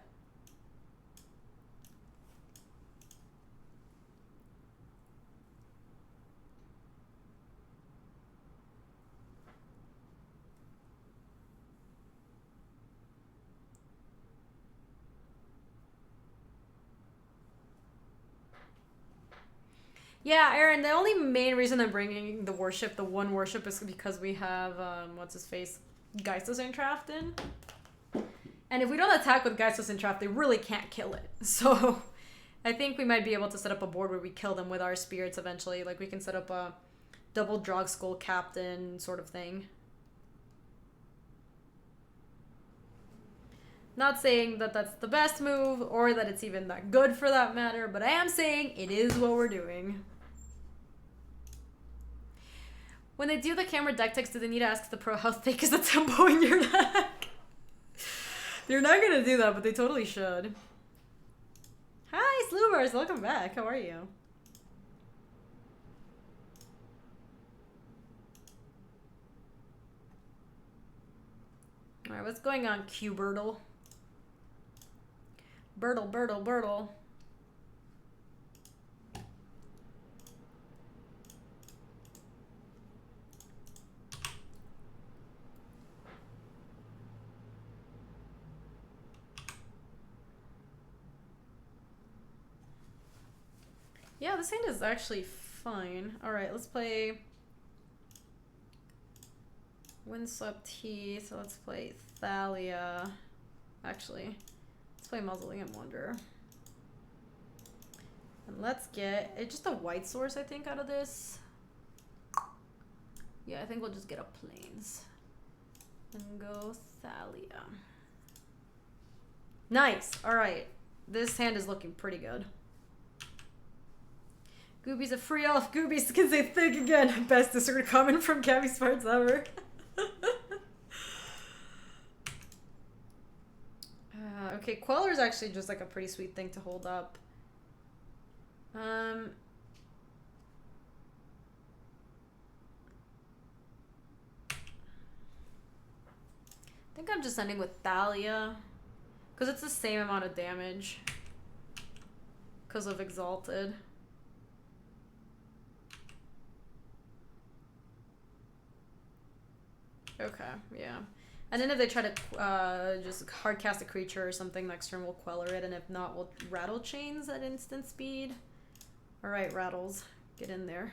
Yeah, Aaron, the only main reason I'm bringing the Worship, the one Worship, is because we have, what's his face, Geist of St. Traft in. And if we don't attack with Geist of St. Traft, they really can't kill it. So I think we might be able to set up a board where we kill them with our spirits eventually. Like we can set up a double Drog Skull Captain sort of thing. Not saying that that's the best move or that it's even that good for that matter, but I am saying it is what we're doing. When they do the camera deck text, do they need to ask the pro how thick is the tempo in your deck? They're not gonna do that, but they totally should. Hi, Sloobers! Welcome back. How are you? Alright, what's going on, Q-Birtle? Birtle. Yeah, this hand is actually fine. Alright, let's play Windswept Heath. So let's play Thalia. Actually, let's play Mausoleum Wanderer. And let's get just a white source, I think, out of this. Yeah, I think we'll just get a Plains. And go Thalia. Nice! Alright. This hand is looking pretty good. Gooby's a free elf. Gooby's can say thick again. Best discard comment from Gaby Spartz ever. Okay, Queller is actually just like a pretty sweet thing to hold up. I think I'm just ending with Thalia. Because it's the same amount of damage. Because of Exalted. Okay, yeah. And then if they try to just hard cast a creature or something next turn, we'll Queller it. And if not, we'll Rattle Chains at instant speed. Alright, Rattles. Get in there.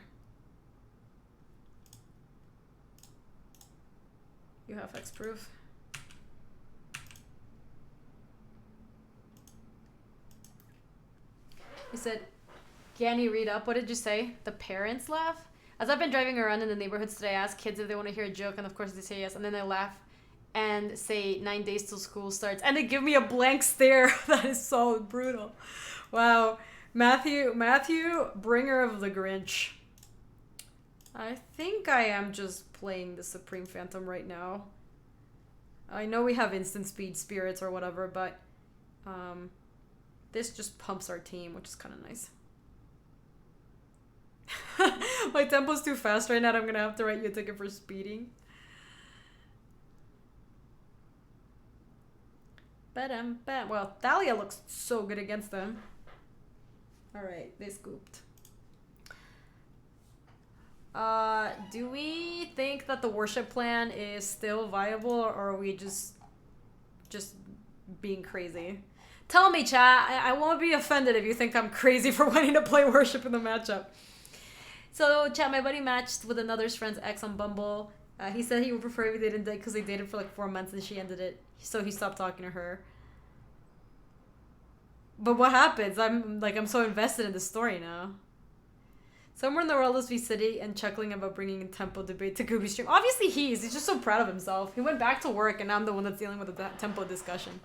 You have Hexproof. You said, Ganny, read up. What did you say? The parents laugh? As I've been driving around in the neighborhoods today, I ask kids if they want to hear a joke, and of course they say yes, and then they laugh and say 9 days till school starts, and they give me a blank stare. That is so brutal. Wow. Matthew, bringer of the Grinch. I think I am just playing the Supreme Phantom right now. I know we have instant speed spirits or whatever, but this just pumps our team, which is kind of nice. My tempo's too fast right now. I'm gonna have to write you a ticket for speeding. Well, Thalia looks so good against them. Alright, they scooped. Do we think that the worship plan is still viable, or are we just being crazy? Tell me, chat. I won't be offended if you think I'm crazy for wanting to play worship in the matchup. So, chat, my buddy matched with another's friend's ex on Bumble. He said he would prefer if they didn't date because they dated for like 4 months and she ended it. So he stopped talking to her. But what happens? I'm so invested in the story now. Somewhere in the world is we sitting and chuckling about bringing a tempo debate to Gaby's stream. Obviously he's just so proud of himself. He went back to work and I'm the one that's dealing with the tempo discussion.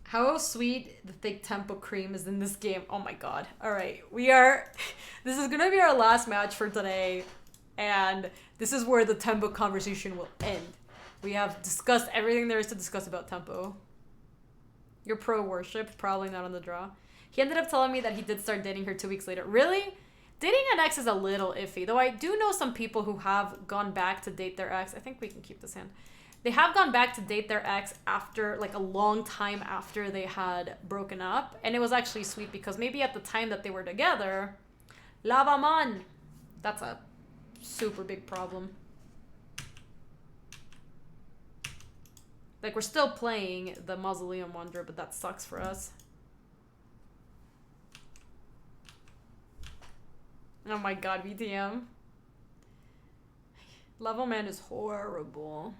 How sweet the thick tempo cream is in this game. Oh my god. Alright, this is gonna be our last match for today. And this is where the tempo conversation will end. We have discussed everything there is to discuss about tempo. Your pro worship, probably not on the draw. He ended up telling me that he did start dating her 2 weeks later. Really? Dating an ex is a little iffy. Though I do know some people who have gone back to date their ex. I think we can keep this hand. They have gone back to date their ex after, like, a long time after they had broken up. And it was actually sweet because maybe at the time that they were together, lava man. That's a super big problem. Like, we're still playing the Mausoleum Wanderer, but that sucks for us. Oh my god, VTM. Level Man is horrible.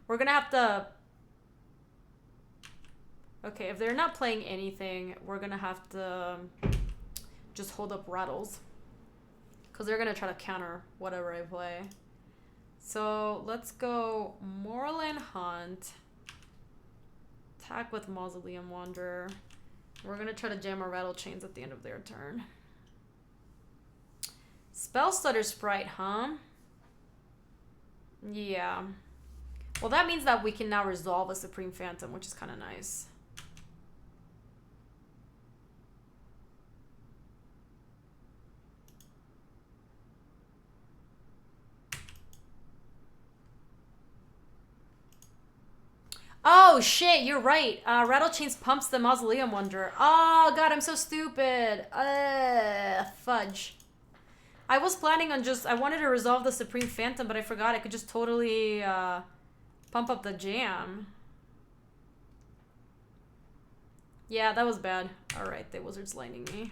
We're gonna have to... Okay, if they're not playing anything, we're gonna have to just hold up rattles. Because they're gonna try to counter whatever I play. So, let's go Moorland Hunt. Attack with Mausoleum Wanderer. We're gonna try to jam our rattle chains at the end of their turn. Spell Stutter Sprite, huh? Yeah. Well, that means that we can now resolve a Supreme Phantom, which is kind of nice. Oh, shit, you're right. Rattle Chains pumps the Mausoleum Wanderer. Oh, God, I'm so stupid. Fudge. I was planning on I wanted to resolve the Supreme Phantom, but I forgot I could just totally pump up the jam. Yeah, that was bad. Alright, the Wizard's Lightning me.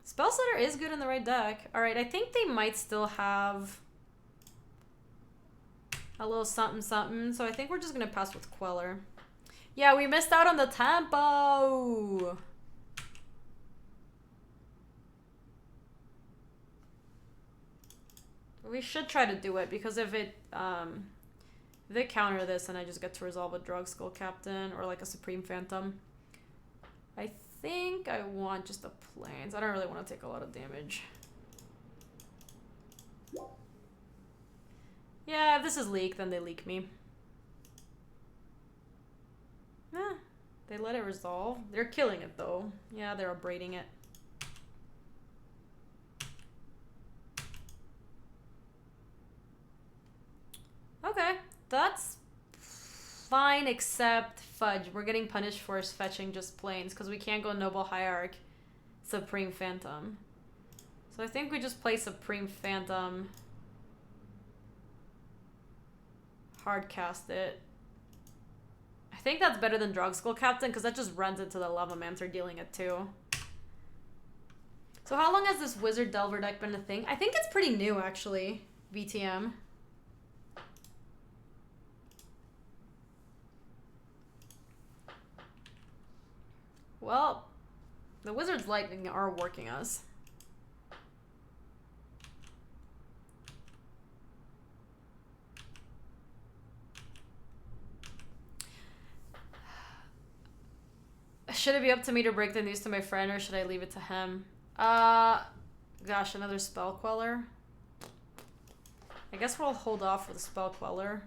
Spellstutter is good in the right deck. Alright, I think they might still have a little something something, so I think we're just gonna pass with Queller. Yeah, we missed out on the tempo. We should try to do it because if they counter this and I just get to resolve a Drug Skull Captain or like a Supreme Phantom, I think I want just the Plains. I don't really want to take a lot of damage. Yeah, if this is leak, then they leak me. Nah, they let it resolve. They're killing it though. Yeah, they're abrading it. Okay, that's fine except fudge. We're getting punished for fetching just plains because we can't go Noble Hierarch Supreme Phantom. So I think we just play Supreme Phantom. Hard cast it. I think that's better than Drug Skull Captain because that just runs into the Lava Mancer dealing it too. So how long has this Wizard Delver deck been a thing? I think it's pretty new actually, VTM. Well, the Wizard's Lightning are working us. Should it be up to me to break the news to my friend or should I leave it to him? Gosh, another Spell Queller. I guess we'll hold off with the Spell Queller.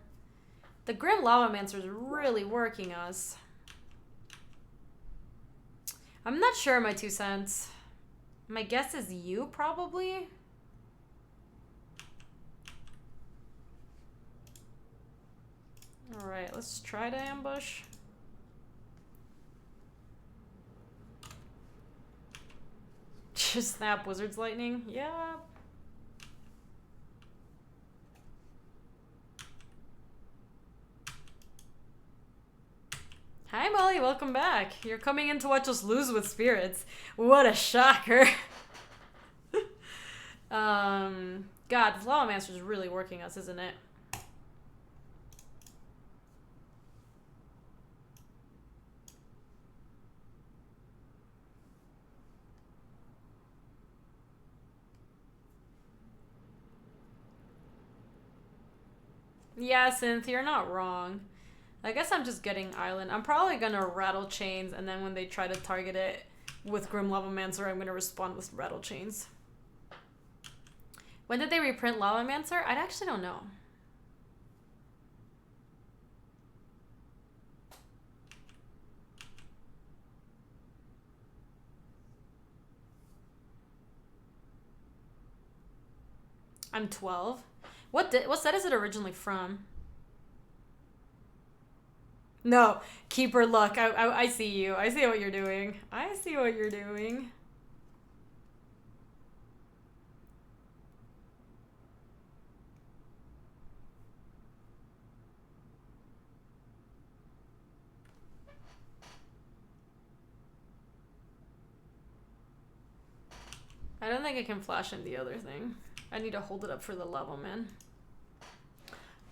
The Grim Lava Mancer is really working us. I'm not sure, my 2 cents. My guess is you, probably? Alright, let's try to ambush. Just snap Wizard's Lightning? Yeah. Hi Molly, welcome back. You're coming in to watch us lose with spirits. What a shocker. God, this Lava Mancer is really working us, isn't it? Yeah, Synth, you're not wrong. I guess I'm just getting Island. I'm probably gonna Rattle Chains, and then when they try to target it with Grim Lavamancer, I'm gonna respond with Rattle Chains. When did they reprint Lavamancer? I actually don't know. I'm 12. What set is it originally from? No, Keeper Luck. I see you. I see what you're doing. I see what you're doing. I don't think I can flash in the other thing. I need to hold it up for the Lava Man.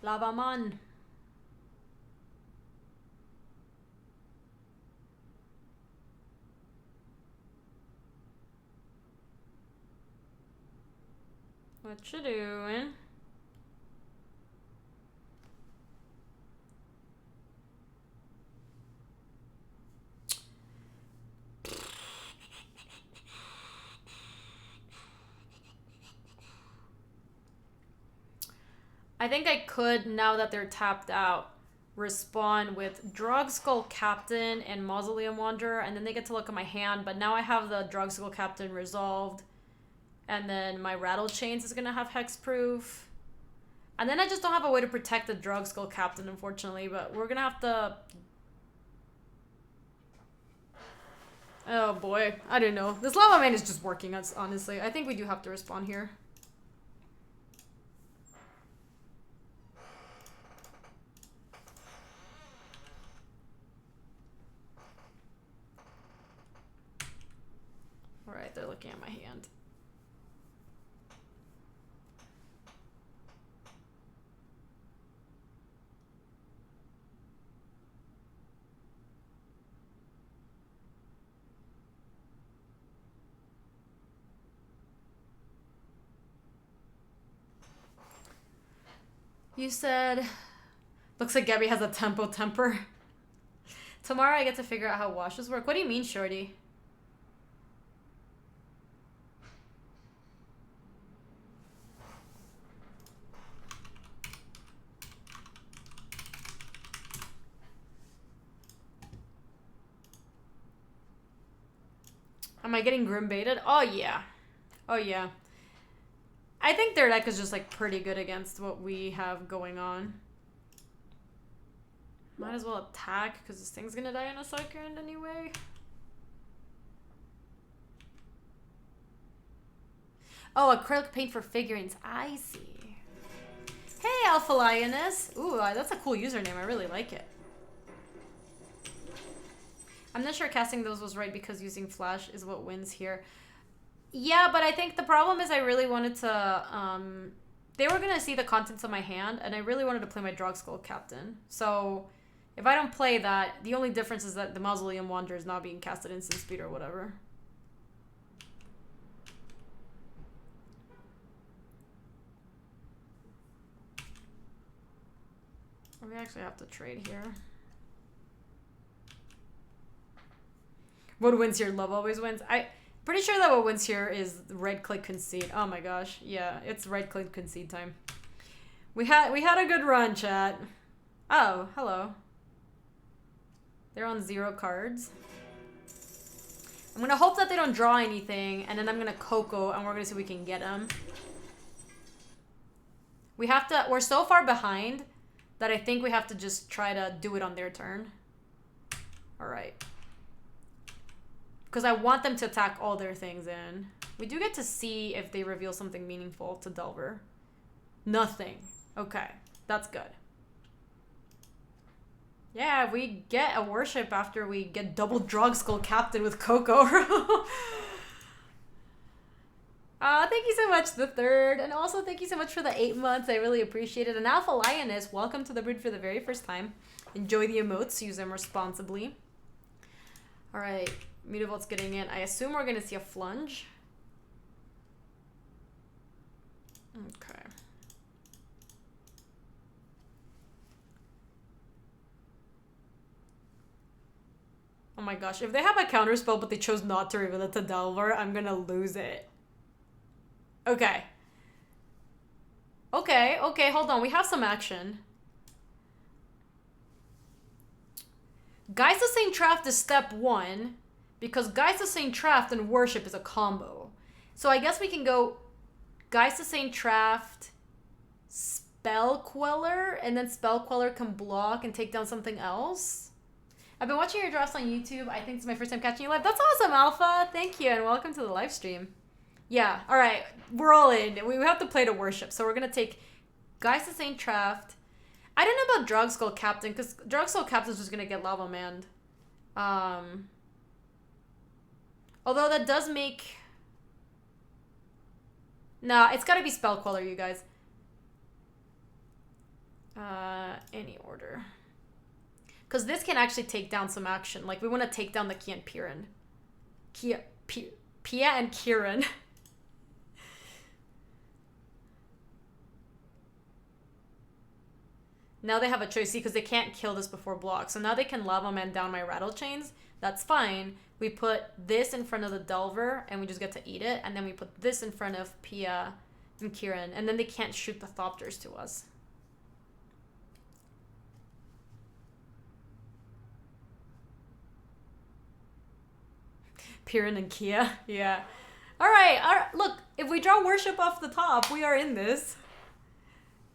Lava Man. What you doing? I think I could, now that they're tapped out, respond with Drogskull Captain and Mausoleum Wanderer, and then they get to look at my hand, but now I have the Drogskull Captain resolved, and then my Rattle Chains is gonna have Hexproof. And then I just don't have a way to protect the Drogskull Captain, unfortunately, but we're gonna have to... Oh boy, I don't know. This Lava Man is just working, honestly. I think we do have to respond here. Alright, they're looking at my hand. You said... Looks like Gaby has a temper. Tomorrow I get to figure out how washes work. What do you mean, Shorty? Am I getting Grim baited? Oh yeah. Oh yeah. I think their deck is just like pretty good against what we have going on. Might as well attack because this thing's gonna die in a second anyway. Oh, acrylic paint for figurines. I see. Hey, Alpha Lioness. Ooh, that's a cool username. I really like it. I'm not sure casting those was right because using flash is what wins here. Yeah, but I think the problem is I really wanted to... they were going to see the contents of my hand, and I really wanted to play my Drogskull Captain. So, if I don't play that, the only difference is that the Mausoleum Wanderer is not being casted instant speed or whatever. We actually have to trade here. What wins here? Love always wins. Pretty sure that what wins here is red click concede. Oh my gosh. Yeah, it's red click concede time. We had a good run, chat. Oh, hello. They're on 0 cards. I'm gonna hope that they don't draw anything, and then I'm gonna Coco, and we're gonna see if we can get them. We're so far behind that I think we have to just try to do it on their turn. Alright. Because I want them to attack all their things in. We do get to see if they reveal something meaningful to Delver. Nothing. Okay. That's good. Yeah, we get a worship after we get double Drogskull Captain with Coco. Thank you so much, the third. And also thank you so much for the 8 months. I really appreciate it. And Alpha Lioness, welcome to the brood for the very first time. Enjoy the emotes. Use them responsibly. Alright. Mutavolt's getting in. I assume we're going to see a flunge. Okay. Oh my gosh. If they have a counterspell but they chose not to reveal it to Delver, I'm gonna lose it. Okay. Okay, hold on. We have some action. Geist of Saint Traft is step 1 because Geist of Saint Traft and Worship is a combo. So I guess we can go Geist of Saint Traft, Spell Queller, and then Spell Queller can block and take down something else. I've been watching your drafts on YouTube. I think it's my first time catching you live. That's awesome, Alpha. Thank you, and welcome to the live stream. Yeah, all right. We're all in. We have to play to Worship, so we're going to take Geist of Saint Traft. I don't know about Drogskull Captain, because Drogskull Captain's just going to get Lava Manned. Although that does make... Nah, it's got to be Spell Queller, you guys. Any order. Because this can actually take down some action. Like, we want to take down the Kia and Piran. Pia and Kieran. Now they have a choice, see, because they can't kill this before block. So now they can Lava Man down my Rattle Chains. That's fine. We put this in front of the Delver, and we just get to eat it. And then we put this in front of Pia and Kieran. And then they can't shoot the Thopters to us. Piran and Kia, yeah. All right. Look, if we draw Worship off the top, we are in this.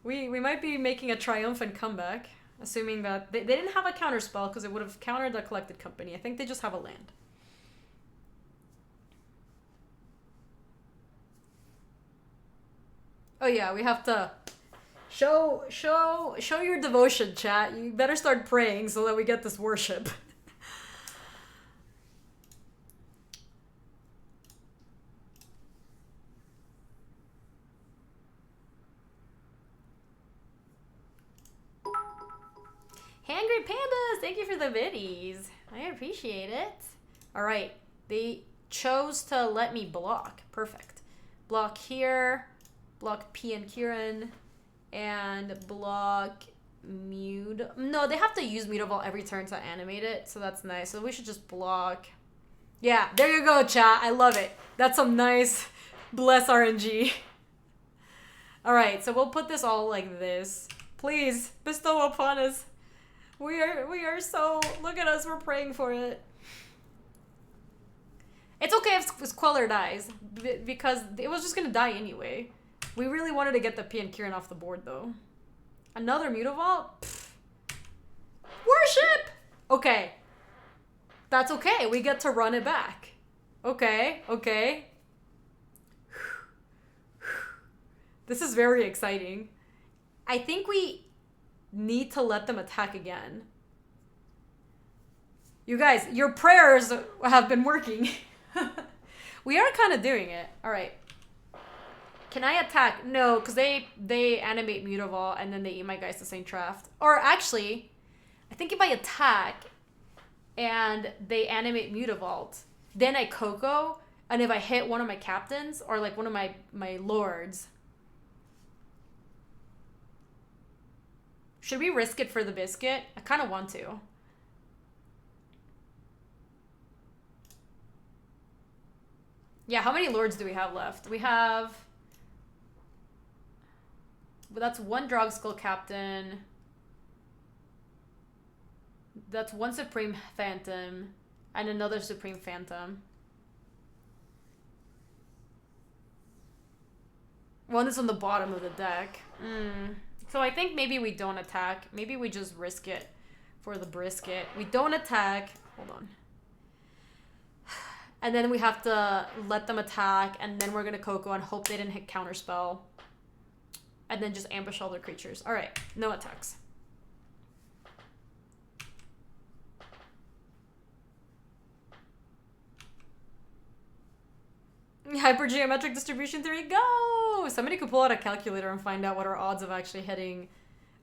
We might be making a triumphant comeback, assuming that they didn't have a counterspell because it would have countered the Collected Company. I think they just have a land. Oh yeah, we have to show your devotion, chat. You better start praying so that we get this Worship. Hangry Pandas, thank you for the biddies. I appreciate it. All right, they chose to let me block. Perfect. Block here, block P and Kieran, and block Mute. No, they have to use Mutavault every turn to animate it, so that's nice. So we should just block. Yeah, there you go, chat. I love it. That's some nice bless RNG. All right, so we'll put this all like this. Please bestow upon us. We are so, look at us, we're praying for it. It's okay if Queller dies, because it was just gonna die anyway. We really wanted to get the P and Kieran off the board though. Another Mutavault? Worship! Okay. That's okay, we get to run it back. Okay. This is very exciting. I think we need to let them attack again. You guys, your prayers have been working. We are kind of doing it. All right. Can I attack? No, because they animate Mutavault and then they eat my Geist of Saint Traft. Or actually, I think if I attack and they animate Mutavault, then I Coco, and if I hit one of my captains or like one of my lords, should we risk it for the biscuit? I kind of want to. Yeah, how many lords do we have left? We have... But that's one Drogskull Captain. That's one Supreme Phantom. And another Supreme Phantom. One is on the bottom of the deck. So I think maybe we don't attack. Maybe we just risk it for the brisket. We don't attack. Hold on. And then we have to let them attack. And then we're going to Coco and hope they didn't hit Counterspell. And then just ambush all their creatures. Alright, no attacks. Hypergeometric distribution theory, go! Somebody could pull out a calculator and find out what our odds of actually hitting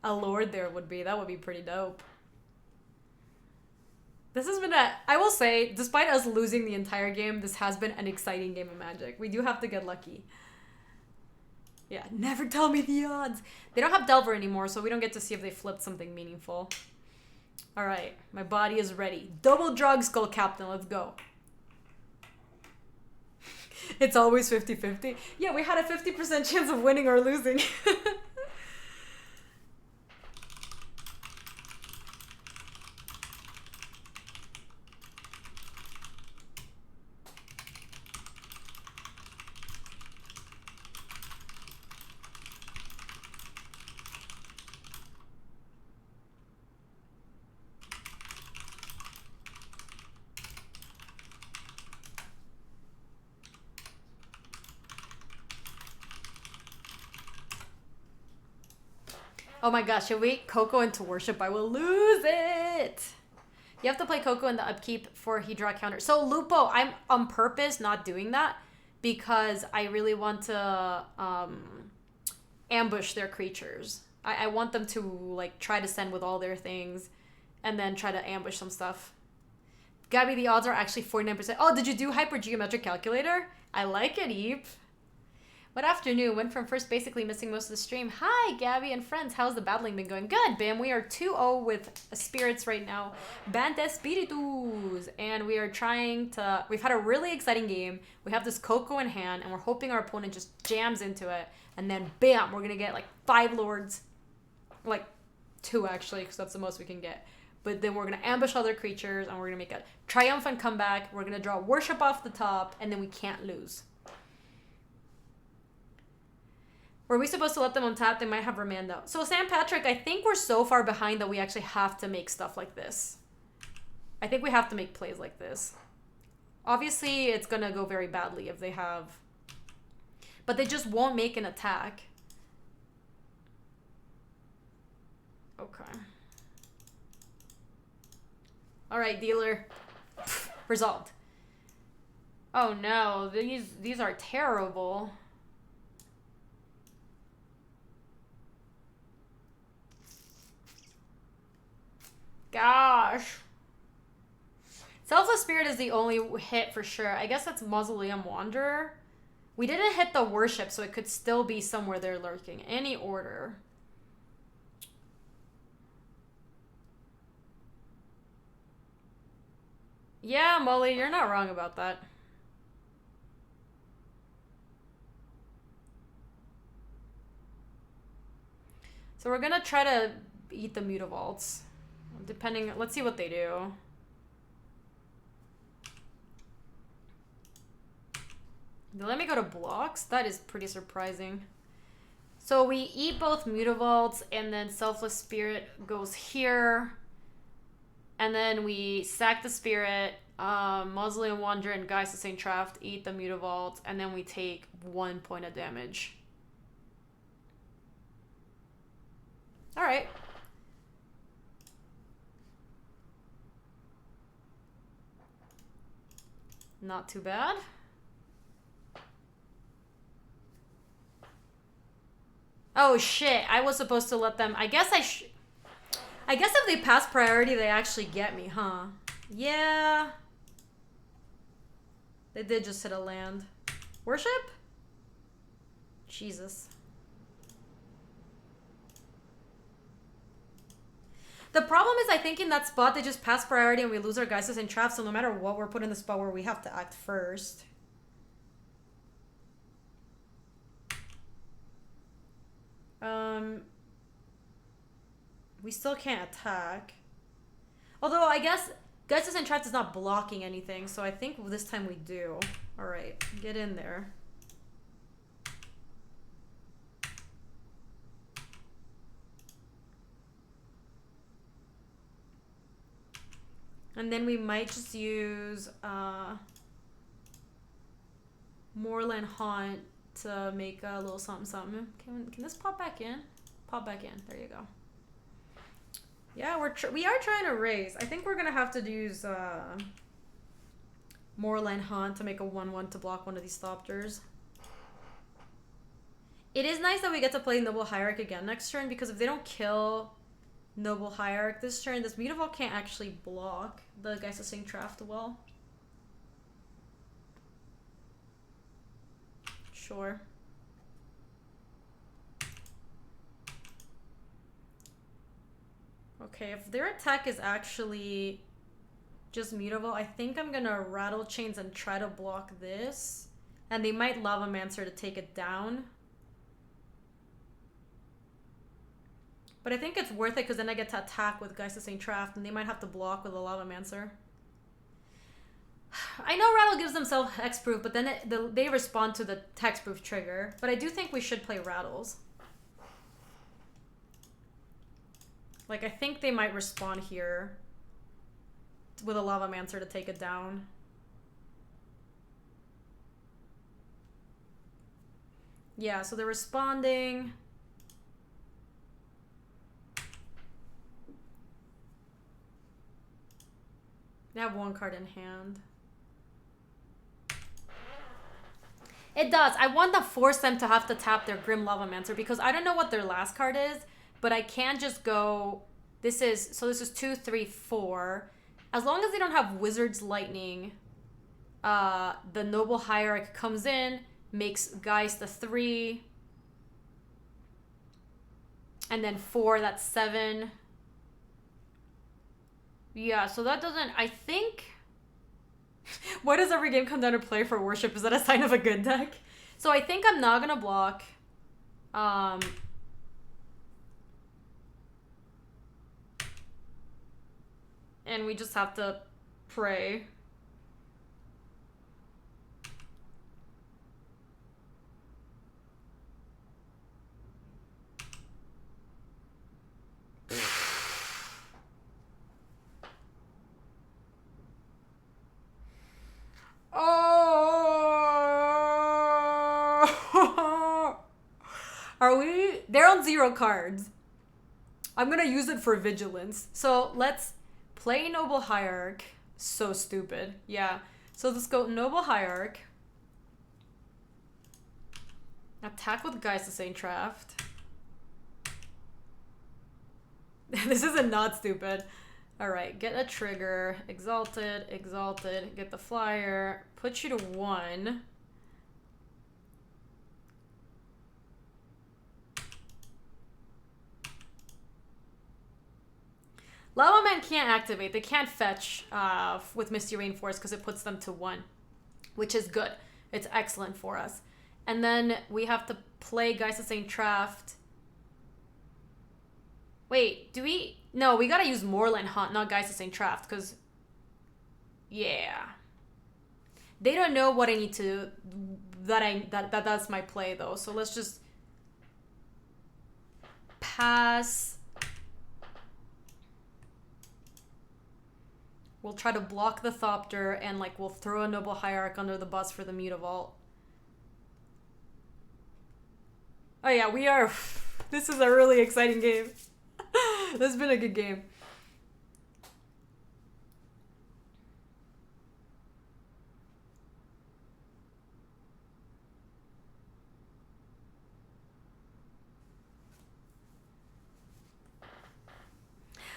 a lord there would be. That would be pretty dope. This has been I will say, despite us losing the entire game, this has been an exciting game of Magic. We do have to get lucky. Yeah, never tell me the odds. They don't have Delver anymore, so we don't get to see if they flipped something meaningful. All right, my body is ready. Double drug skull captain, let's go. It's always 50-50. Yeah, we had a 50% chance of winning or losing. Oh my gosh, should we Coco into worship? I will lose it. You have to play Coco in the upkeep for he draw counter. So Lupo, I'm on purpose not doing that because I really want to ambush their creatures. I want them to like try to send with all their things and then try to ambush some stuff. Gaby, the odds are actually 49%. Oh, did you do hypergeometric calculator? I like it, Eep. What afternoon? Went from first basically missing most of the stream. Hi, Gaby and friends. How's the battling been going? Good, Bam. We are 2-0 with spirits right now. Bant espíritus. And we are trying to... We've had a really exciting game. We have this Coco in hand, and we're hoping our opponent just jams into it. And then, bam, we're going to get like 5 lords. Like 2, actually, because that's the most we can get. But then we're going to ambush other creatures, and we're going to make a triumphant comeback. We're going to draw worship off the top, and then we can't lose. Were we supposed to let them untap? They might have Romando. So St. Patrick, I think we're so far behind that we actually have to make stuff like this. I think we have to make plays like this. Obviously, it's going to go very badly if they have... But they just won't make an attack. Okay. Alright, dealer. Resolved. Oh no, these are terrible. Gosh. Selfless Spirit is the only hit for sure. I guess that's Mausoleum Wanderer. We didn't hit the worship, so it could still be somewhere there lurking. Any order. Yeah, Molly, you're not wrong about that. So we're gonna try to eat the Mutavaults. Depending, let's see what they do. Let me go to blocks. That is pretty surprising. So we eat both Mutavaults, and then Selfless Spirit goes here. And then we sack the Spirit, Mausoleum Wanderer and Geist of St. Traft eat the Mutavault, and then we take 1 point of damage. Alright. Not too bad. Oh shit, I was supposed to let them... I guess if they pass priority, they actually get me, huh? Yeah. They did just hit a land. Worship? Jesus. The problem is, I think in that spot, they just pass priority and we lose our Geistes and Traps, so no matter what, we're put in the spot where we have to act first. We still can't attack. Although, I guess Geistes and Traps is not blocking anything, so I think this time we do. Alright, get in there. And then we might just use Moorland Haunt to make a little something something. Can this pop back in? Pop back in. There you go. Yeah, we are trying to raise. I think we're gonna have to use Moorland Haunt to make a 1/1 to block one of these Thopters. It is nice that we get to play Noble Hierarch again next turn, because if they don't kill Noble Hierarch this turn, this Mutavault can't actually block the Geist of St. Traft well. Sure. Okay, if their attack is actually just mutable, I think I'm gonna Rattle Chains and try to block this. And they might Lavamancer to take it down. But I think it's worth it because then I get to attack with Geist of St. Traft and they might have to block with a Lavamancer. I know Rattle gives themselves hexproof, but then they respond to the hexproof trigger. But I do think we should play Rattles. Like, I think they might respond here with a Lavamancer to take it down. Yeah, so they're responding. They have one card in hand. It does. I want to force them to have to tap their Grim Lavamancer because I don't know what their last card is, but I can't just go... This is 2, 3, 4. As long as they don't have Wizard's Lightning, the Noble Hierarch comes in, makes Geist a 3. And then 4, that's 7. Yeah, so that doesn't... I think... Why does every game come down to play for Worship? Is that a sign of a good deck? So I think I'm not gonna block. And we just have to pray. Oh! Are we? They're on 0 cards. I'm gonna use it for vigilance. So let's play Noble Hierarch. So stupid. Yeah. So let's go Noble Hierarch. Attack with Geist of St. Traft. This isn't not stupid. Alright, get a trigger. Exalted, Exalted. Get the flyer. Put you to 1. Lava Man can't activate. They can't fetch with Misty Rainforest because it puts them to 1. Which is good. It's excellent for us. And then we have to play Geist of St. Traft. Wait, do we... No, we gotta use Moorland Hunt, not Geist of St. Traft, because... Yeah. They don't know what I need to... That's my play, though. So let's just... Pass... We'll try to block the Thopter, and, like, we'll throw a Noble Hierarch under the bus for the Mutavault. Oh, yeah, we are... This is a really exciting game. This has been a good game.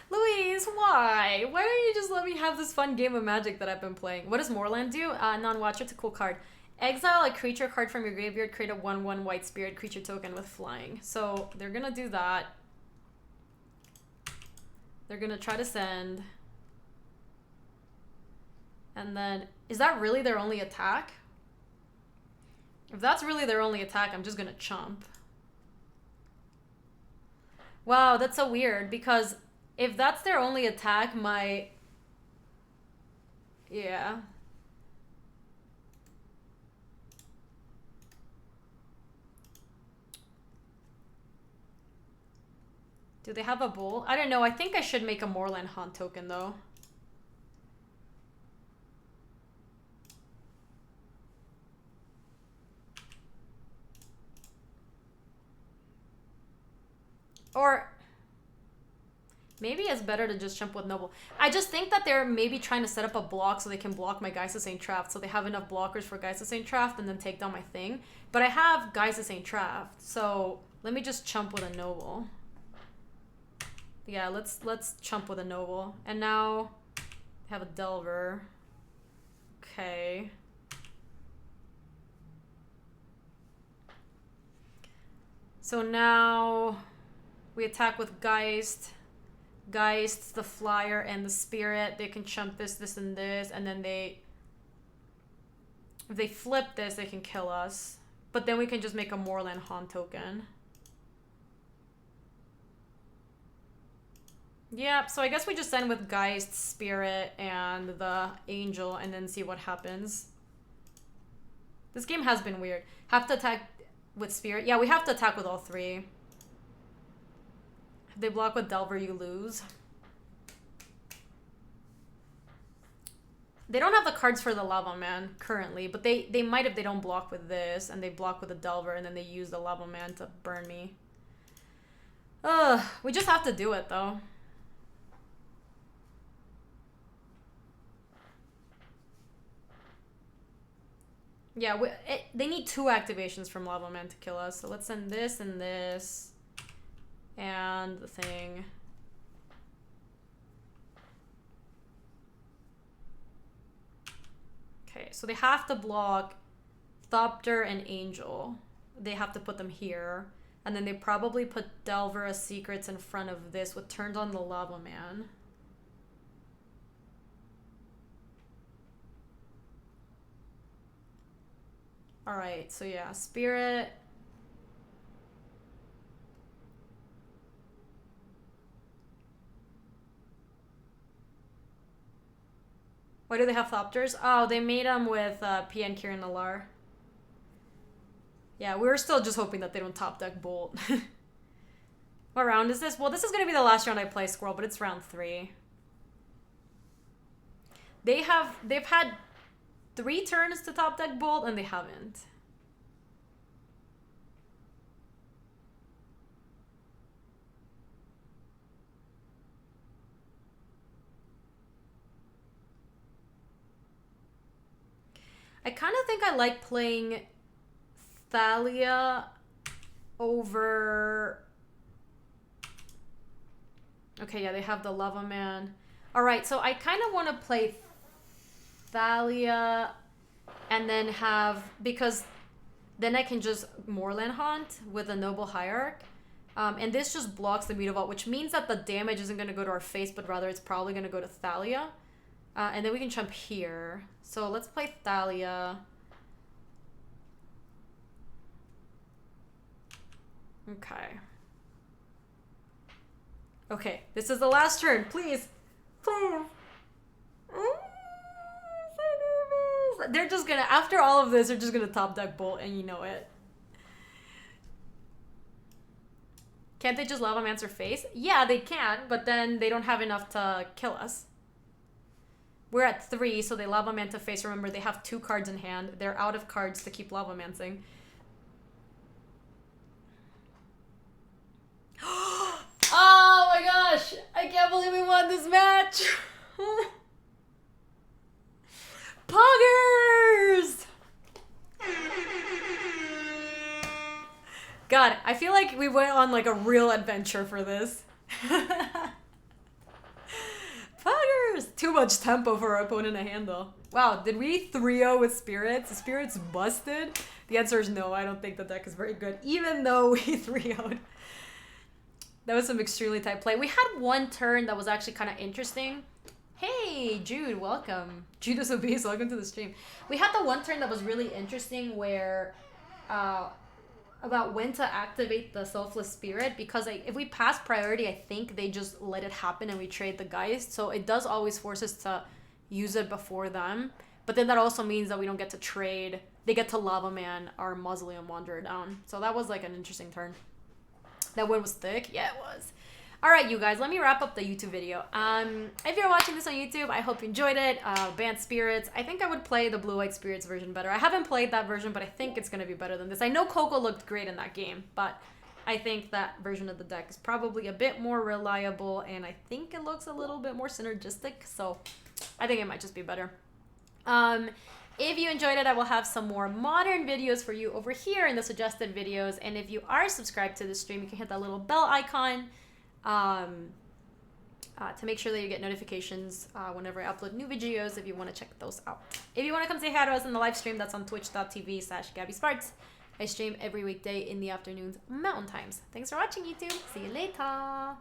Louise, why? Why don't you just let me have this fun game of Magic that I've been playing? What does Moorland do? Non-watcher, it's a cool card. Exile a creature card from your graveyard, create a 1/1 white spirit creature token with flying. So they're gonna do that. They're gonna try to send. And then, is that really their only attack? If that's really their only attack, I'm just gonna chump. Wow, that's so weird, because if that's their only attack, my... Yeah. Do they have a bull? I don't know. I think I should make a Moorland Hunt token, though. Or... Maybe it's better to just jump with Noble. I just think that they're maybe trying to set up a block so they can block my Geist of St. Traft, so they have enough blockers for Geist of St. Traft and then take down my thing. But I have Geist of St. Traft, so let me just chump with a Noble. Yeah, let's chump with a Noble. And now I have a Delver. Okay. So now we attack with Geist. Geist, the Flyer, and the Spirit. They can chump this, this, and this, and then if they flip this, they can kill us. But then we can just make a Moorland Haunt token. Yeah, so I guess we just end with Geist, Spirit, and the Angel, and then see what happens. This game has been weird. Have to attack with Spirit. Yeah, we have to attack with all three. If they block with Delver, you lose. They don't have the cards for the Lava Man currently, but they might if they don't block with this, and they block with the Delver, and then they use the Lava Man to burn me. Ugh, we just have to do it, though. Yeah, they need 2 activations from Lava Man to kill us. So let's send this and this. And the thing. Okay, so they have to block Thopter and Angel. They have to put them here. And then they probably put Delver as secrets in front of this, which turns on the Lava Man. Alright, so yeah, Spirit. Why do they have Thopters? Oh, they made them with PN Kieran Nalar. Yeah, we were still just hoping that they don't top deck Bolt. What round is this? Well, this is going to be the last round I play Squirrel, but it's round 3. They've had 3 turns to top deck Bolt, and they haven't. I kind of think I like playing Thalia over... Okay, yeah, they have the Lava Man. Alright, so I kind of want to play Thalia and then have... Because then I can just Moorland Haunt with a Noble Hierarch. And this just blocks the Mutavault, which means that the damage isn't going to go to our face, but rather it's probably going to go to Thalia. And then we can jump here. So let's play Thalia. Okay. Okay, this is the last turn. Please. Please. They're just gonna, after all of this, they're just gonna top deck Bolt, and you know it. Can't they just Lava Mancer face? Yeah, they can, but then they don't have enough to kill us. We're at 3, so they Lava Man to face. Remember, they have 2 cards in hand. They're out of cards to keep Lava Mancing. Oh my gosh! I can't believe we won this match! Poggers! God, I feel like we went on like a real adventure for this. Poggers! Too much tempo for our opponent to handle. Wow, did we 3-0 with Spirits? The Spirits busted? The answer is no, I don't think the deck is very good, even though we 3-0'd. That was some extremely tight play. We had one turn that was actually kind of interesting. Hey, Jude, welcome. Judas Obese, welcome to the stream. We had the one turn that was really interesting where, about when to activate the Selfless Spirit, because if we pass priority, I think they just let it happen and we trade the Geist. So it does always force us to use it before them. But then that also means that we don't get to trade. They get to Lava Man our Mausoleum Wanderer down. So that was like an interesting turn. That one was thick. Yeah, it was. All right, you guys, let me wrap up the YouTube video. If you're watching this on YouTube, I hope you enjoyed it. Bant Spirits. I think I would play the Blue-White Spirits version better. I haven't played that version, but I think it's going to be better than this. I know Coco looked great in that game, but I think that version of the deck is probably a bit more reliable, and I think it looks a little bit more synergistic, so I think it might just be better. If you enjoyed it, I will have some more modern videos for you over here in the suggested videos. And if you are subscribed to the stream, you can hit that little bell icon to make sure that you get notifications whenever I upload new videos if you want to check those out. If you want to come say hi to us in the live stream, that's on twitch.tv/GabySpartz. I stream every weekday in the afternoons, Mountain Times. Thanks for watching, YouTube. See you later.